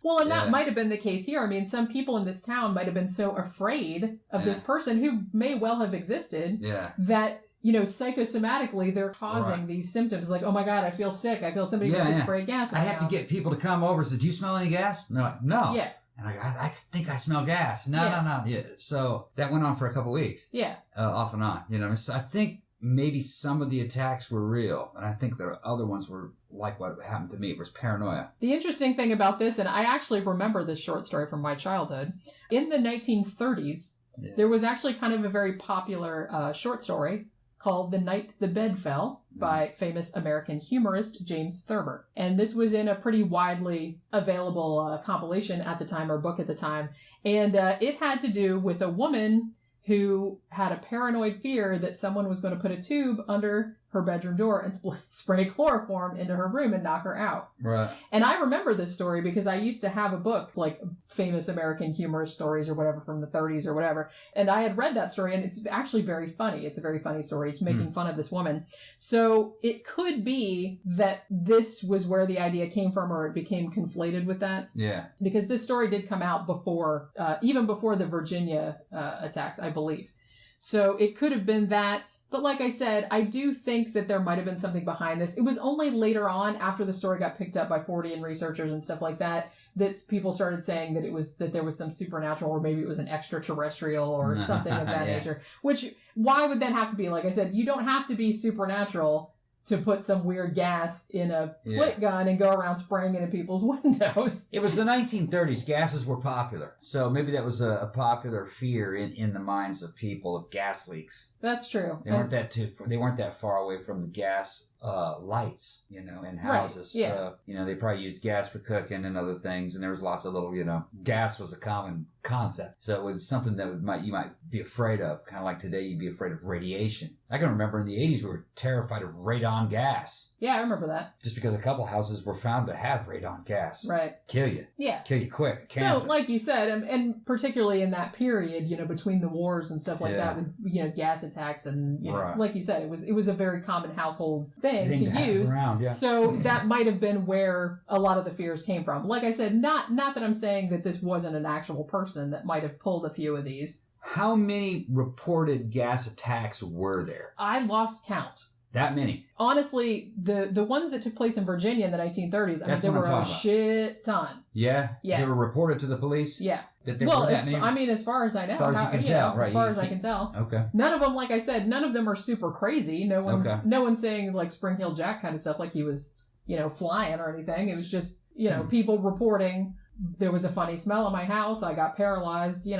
Well, and that might have been the case here. Some people in this town might have been so afraid of this person who may well have existed that, psychosomatically they're causing these symptoms. Like, oh my God, I feel sick. I feel somebody just sprayed gas in I my have house. to get people to come over and say, do you smell any gas? And they're like, no. Yeah. And I think I smell gas. No. Yeah. So that went on for a couple of weeks. Yeah. Off and on, So I think maybe some of the attacks were real, and I think the other ones were like what happened to me. It was paranoia. The interesting thing about this, and I actually remember this short story from my childhood, in the 1930s, there was actually kind of a very popular short story called The Night the Bed Fell by famous American humorist James Thurber. And this was in a pretty widely available compilation at the time, or book at the time. And it had to do with a woman who had a paranoid fear that someone was going to put a tube under her bedroom door and spray chloroform into her room and knock her out. Right. And I remember this story because I used to have a book, like famous American humorist stories or whatever from the 30s or whatever. And I had read that story, and it's actually very funny. It's a very funny story. It's making fun of this woman. So it could be that this was where the idea came from, or it became conflated with that. Yeah. Because this story did come out before, even before the Virginia attacks, I believe. So it could have been that. But like I said, I do think that there might have been something behind this. It was only later on, after the story got picked up by Fortean researchers and stuff like that, that people started saying that there was some supernatural, or maybe it was an extraterrestrial or something of that nature. Which, why would that have to be? Like I said, you don't have to be supernatural to put some weird gas in a flit gun and go around spraying into people's windows. It was the 1930s. Gases were popular. So maybe that was a popular fear in the minds of people, of gas leaks. That's true. They weren't that far away from the gas lights, in houses. Right. Yeah. They probably used gas for cooking and other things, and there was lots of little, gas was a common concept. So it was something that you might be afraid of, kind of like today you'd be afraid of radiation. I can remember in the 80s we were terrified of radon gas. Yeah, I remember that. Just because a couple houses were found to have radon gas. Right. Kill you. Yeah. Kill you quick. Cancer. So, like you said, and particularly in that period, between the wars and stuff like that, with, gas attacks and, like you said, it was a very common household thing to use. Around, yeah. So that might have been where a lot of the fears came from. Like I said, not that I'm saying that this wasn't an actual person that might have pulled a few of these. How many reported gas attacks were there? I lost count. That many? Honestly, the ones that took place in Virginia in the 1930s, there were a shit ton. Yeah? Yeah. They were reported to the police? Yeah. That there were that many? As far as I know. As far as you can tell, right? As far as I can tell. Okay. None of them, like I said, none of them are super crazy. No one's saying like Spring Hill Jack kind of stuff, like he was, flying or anything. It was just, people reporting there was a funny smell in my house. I got paralyzed,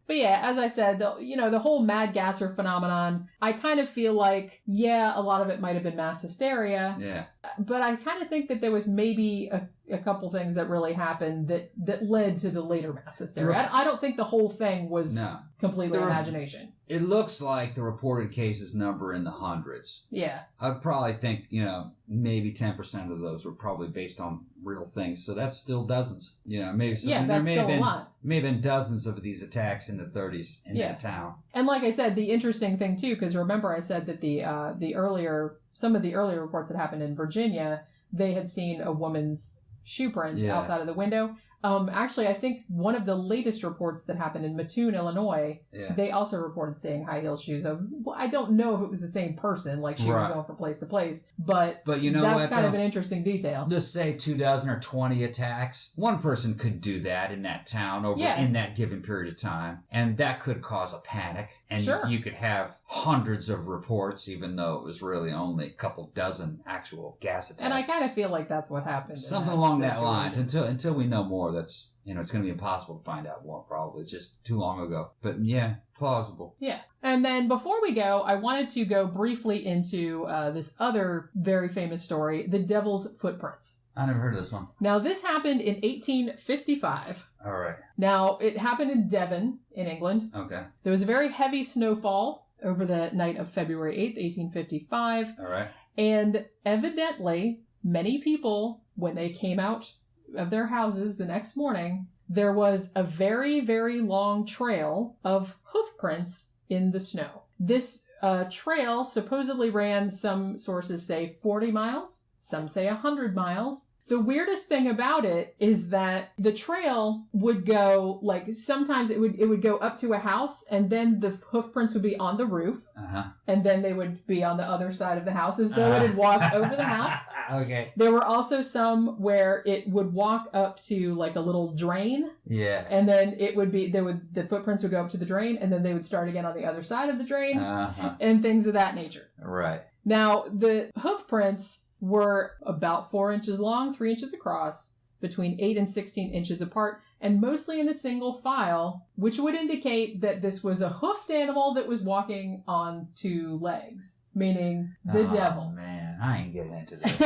But yeah, as I said, the whole Mad Gasser phenomenon, I kind of feel like, a lot of it might have been mass hysteria. Yeah. But I kind of think that there was maybe a couple things that really happened that led to the later mass hysteria. Right. I don't think the whole thing was completely imagination. It looks like the reported cases number in the hundreds. Yeah. I'd probably think, maybe 10% of those were probably based on real things. So that's still dozens. Maybe some, that's there may still have been, a lot. May have been dozens of these attacks in the 30s in that town. And like I said, the interesting thing too, because remember I said that some of the earlier reports that happened in Virginia, they had seen a woman's shoe prints outside of the window. Actually, I think one of the latest reports that happened in Mattoon, Illinois, they also reported seeing high heel shoes. I don't know if it was the same person, like she was going from place to place, but that's kind of an interesting detail. Just say 2 dozen or 20 attacks. One person could do that in that town in that given period of time, and that could cause a panic, and you could have hundreds of reports, even though it was really only a couple dozen actual gas attacks. And I kind of feel like that's what happened. Something along that lines, until we know more. That's, it's going to be impossible to find out more, probably. It's just too long ago. But plausible. Yeah. And then before we go, I wanted to go briefly into this other very famous story, the Devil's Footprints. I never heard of this one. Now, this happened in 1855. All right. Now, it happened in Devon, in England. Okay. There was a very heavy snowfall over the night of February 8th, 1855. All right. And evidently, many people, when they came out of their houses the next morning, there was a very, very long trail of hoofprints in the snow. This trail supposedly ran, some sources say 40 miles, some say 100 miles. The weirdest thing about it is that the trail would go, like, sometimes it would go up to a house, and then the hoofprints would be on the roof, and then they would be on the other side of the house, as though it had walked over the house. Okay. There were also some where it would walk up to, like, a little drain. Yeah. And then the footprints would go up to the drain, and then they would start again on the other side of the drain, and things of that nature. Right. Now, the hoofprints, were about 4 inches long, 3 inches across, between 8 and 16 inches apart, and mostly in a single file, which would indicate that this was a hoofed animal that was walking on 2 legs, meaning the devil. Oh, man, I ain't getting into this.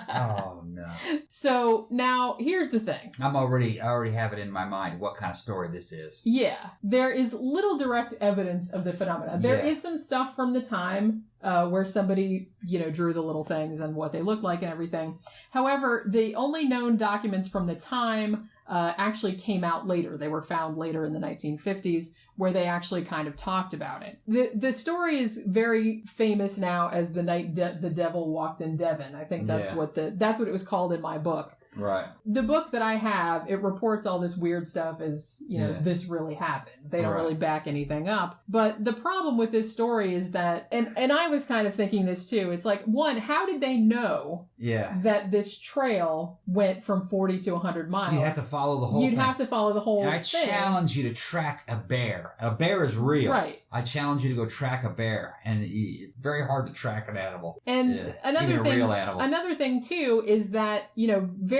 Oh, no. So, now, here's the thing. I already have it in my mind what kind of story this is. Yeah, there is little direct evidence of the phenomena. There is some stuff from the time where somebody, drew the little things and what they looked like and everything. However, the only known documents from the time actually came out later. They were found later in the 1950s, where they actually kind of talked about it. The story is very famous now as the night the devil walked in Devon. I think that's what it was called in my book. Right. The book that I have, it reports all this weird stuff as, this really happened. They don't really back anything up. But the problem with this story is that, and I was kind of thinking this too, it's like, one, how did they know that this trail went from 40 to 100 miles? You have to follow the whole thing. You'd have to follow the whole and I thing. challenge you to track a bear. A bear is real. Right. I challenge you to go track a bear. And it's very hard to track an animal. And even a real animal. Another thing too is that,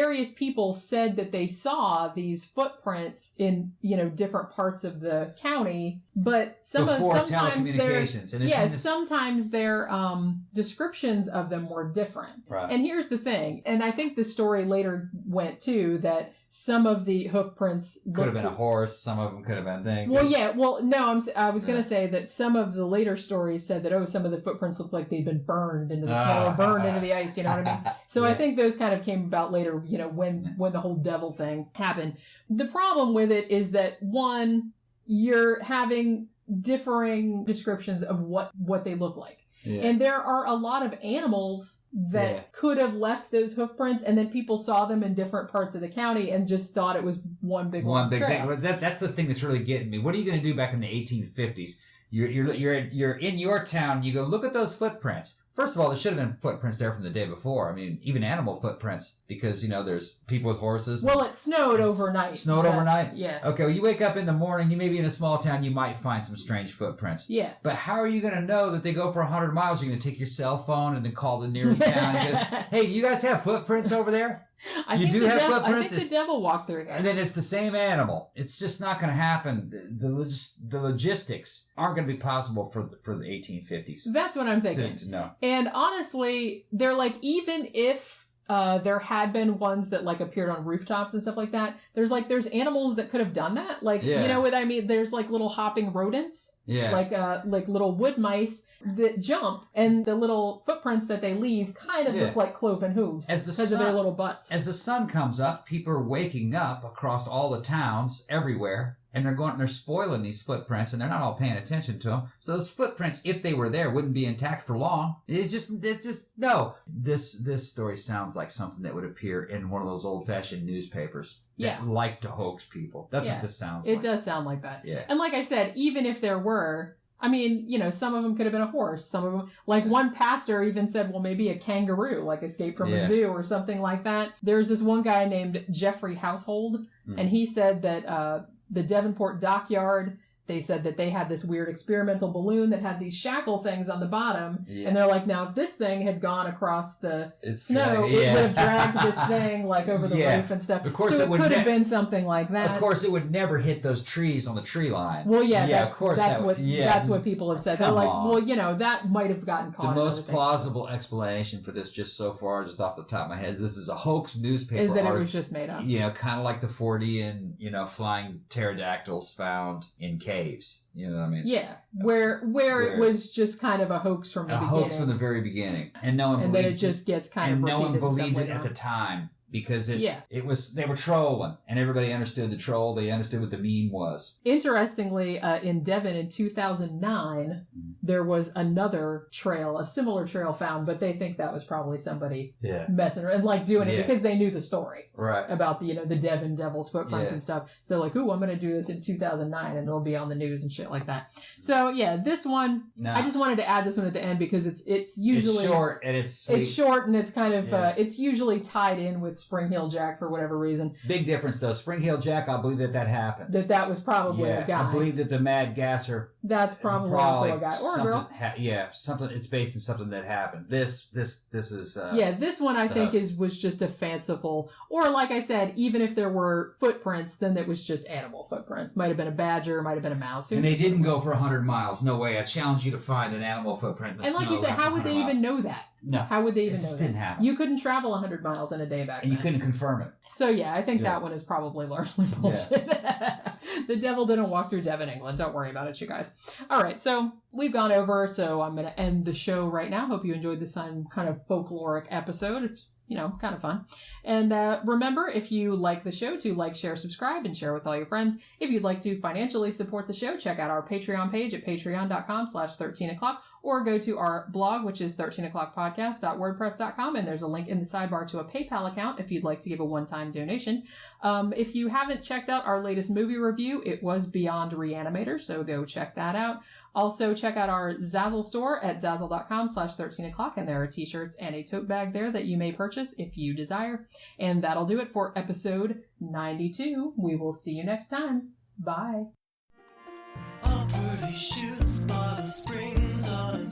various people said that they saw these footprints in, different parts of the county, but sometimes their descriptions of them were different. Right. And here's the thing, and I think the story later went too, that some of the hoof prints could have been a horse. Some of them could have been things. Well, yeah. Well, no. I was going to say that some of the later stories said that some of the footprints looked like they'd been burned into the snow or burned into the ice. You know what I mean? So I think those kind of came about later. When the whole devil thing happened. The problem with it is that one, you're having differing descriptions of what they look like. Yeah. And there are a lot of animals that could have left those hoof prints, and then people saw them in different parts of the county and just thought it was one big trail. Thing. That's the thing that's really getting me. What are you going to do back in the 1850s? You're in your town. You go look at those footprints. First of all, there should have been footprints there from the day before. I mean, even animal footprints, because there's people with horses. Well, it snowed overnight. Snowed overnight. Yeah. Okay. Well, you wake up in the morning. You may be in a small town. You might find some strange footprints. Yeah. But how are you going to know that they go for 100 miles? You're going to take your cell phone and then call the nearest town and go, "Hey, do you guys have footprints over there?" I think the devil walked through again. And then it's the same animal. It's just not going to happen. The logistics aren't going to be possible for the 1850s. That's what I'm thinking. To know. And honestly, they're like, even if there had been ones that appeared on rooftops and stuff like that, there's animals that could have done that. You know what I mean? There's little hopping rodents. Yeah. Like little wood mice that jump, and the little footprints that they leave kind of look like cloven hooves because of their little butts. As the sun comes up, people are waking up across all the towns everywhere. And they're spoiling these footprints, and they're not all paying attention to them. So those footprints, if they were there, wouldn't be intact for long. No. This story sounds like something that would appear in one of those old-fashioned newspapers that like to hoax people. That's what this sounds like. It does sound like that. Yeah. And like I said, even if there were, I mean, some of them could have been a horse. Some of them, one pastor even said, well, maybe a kangaroo, escaped from a zoo or something like that. There's this one guy named Jeffrey Household, and he said that, the Devonport dockyard, they said that they had this weird experimental balloon that had these shackle things on the bottom. Yeah. And they're like, now, if this thing had gone across the snow, it would have dragged this thing over the roof and stuff. Of course, so it could have been something like that. Of course, it would never hit those trees on the tree line. Well, that's what people have said. They're like, well, that might have gotten caught. The most plausible explanation for this, just so far, just off the top of my head, is this is a hoax newspaper. Is that it was just made up? Yeah, kind of like the 40 and flying pterodactyls found in caves. You know what I mean? Yeah, where it was just kind of a hoax from the beginning. A hoax from the very beginning, and no one believed then it just gets kind of repeated. And no one believed it at the time. Because it was, they were trolling, and everybody understood the troll. They understood what the meme was. Interestingly, in Devon in 2009, there was another trail, a similar trail found, but they think that was probably somebody messing around, doing it because they knew the story about the Devon Devil's footprints and stuff. So I'm going to do this in 2009, and it'll be on the news and shit like that. So this one, I just wanted to add this one at the end because it's usually it's short and it's sweet. It's short and it's kind of it's usually tied in with Spring Heel Jack for whatever reason. Big difference, though. Spring Heel Jack, I believe that happened. That was probably a guy. I believe that the Mad Gasser... That's probably also a guy. Or a girl. Something. It's based in something that happened. This is... this one I think was just a fanciful... Or like I said, even if there were footprints, then it was just animal footprints. Might have been a badger, might have been a mouse. And they didn't go for 100 miles. No way. I challenge you to find an animal footprint in the snow. And like you said, how would they even know that? No. How would they even know that? It just didn't happen. You couldn't travel 100 miles in a day back then. And you couldn't confirm it. So yeah, I think that one is probably largely bullshit. The devil didn't walk through Devon, England. Don't worry about it, you guys. All right, so we've gone over, so I'm going to end the show right now. Hope you enjoyed this kind of folkloric episode. It's, kind of fun. And remember, if you like the show, to like, share, subscribe, and share with all your friends. If you'd like to financially support the show, check out our Patreon page at patreon.com/13o'clock, or go to our blog, which is 13o'clockpodcast.wordpress.com, and there's a link in the sidebar to a PayPal account if you'd like to give a one-time donation. If you haven't checked out our latest movie review, it was Beyond Reanimator, so go check that out. Also, check out our Zazzle store at zazzle.com/13o'clock, and there are t-shirts and a tote bag there that you may purchase if you desire. And that'll do it for episode 92. We will see you next time. Bye. Upward he shoots by the springs on his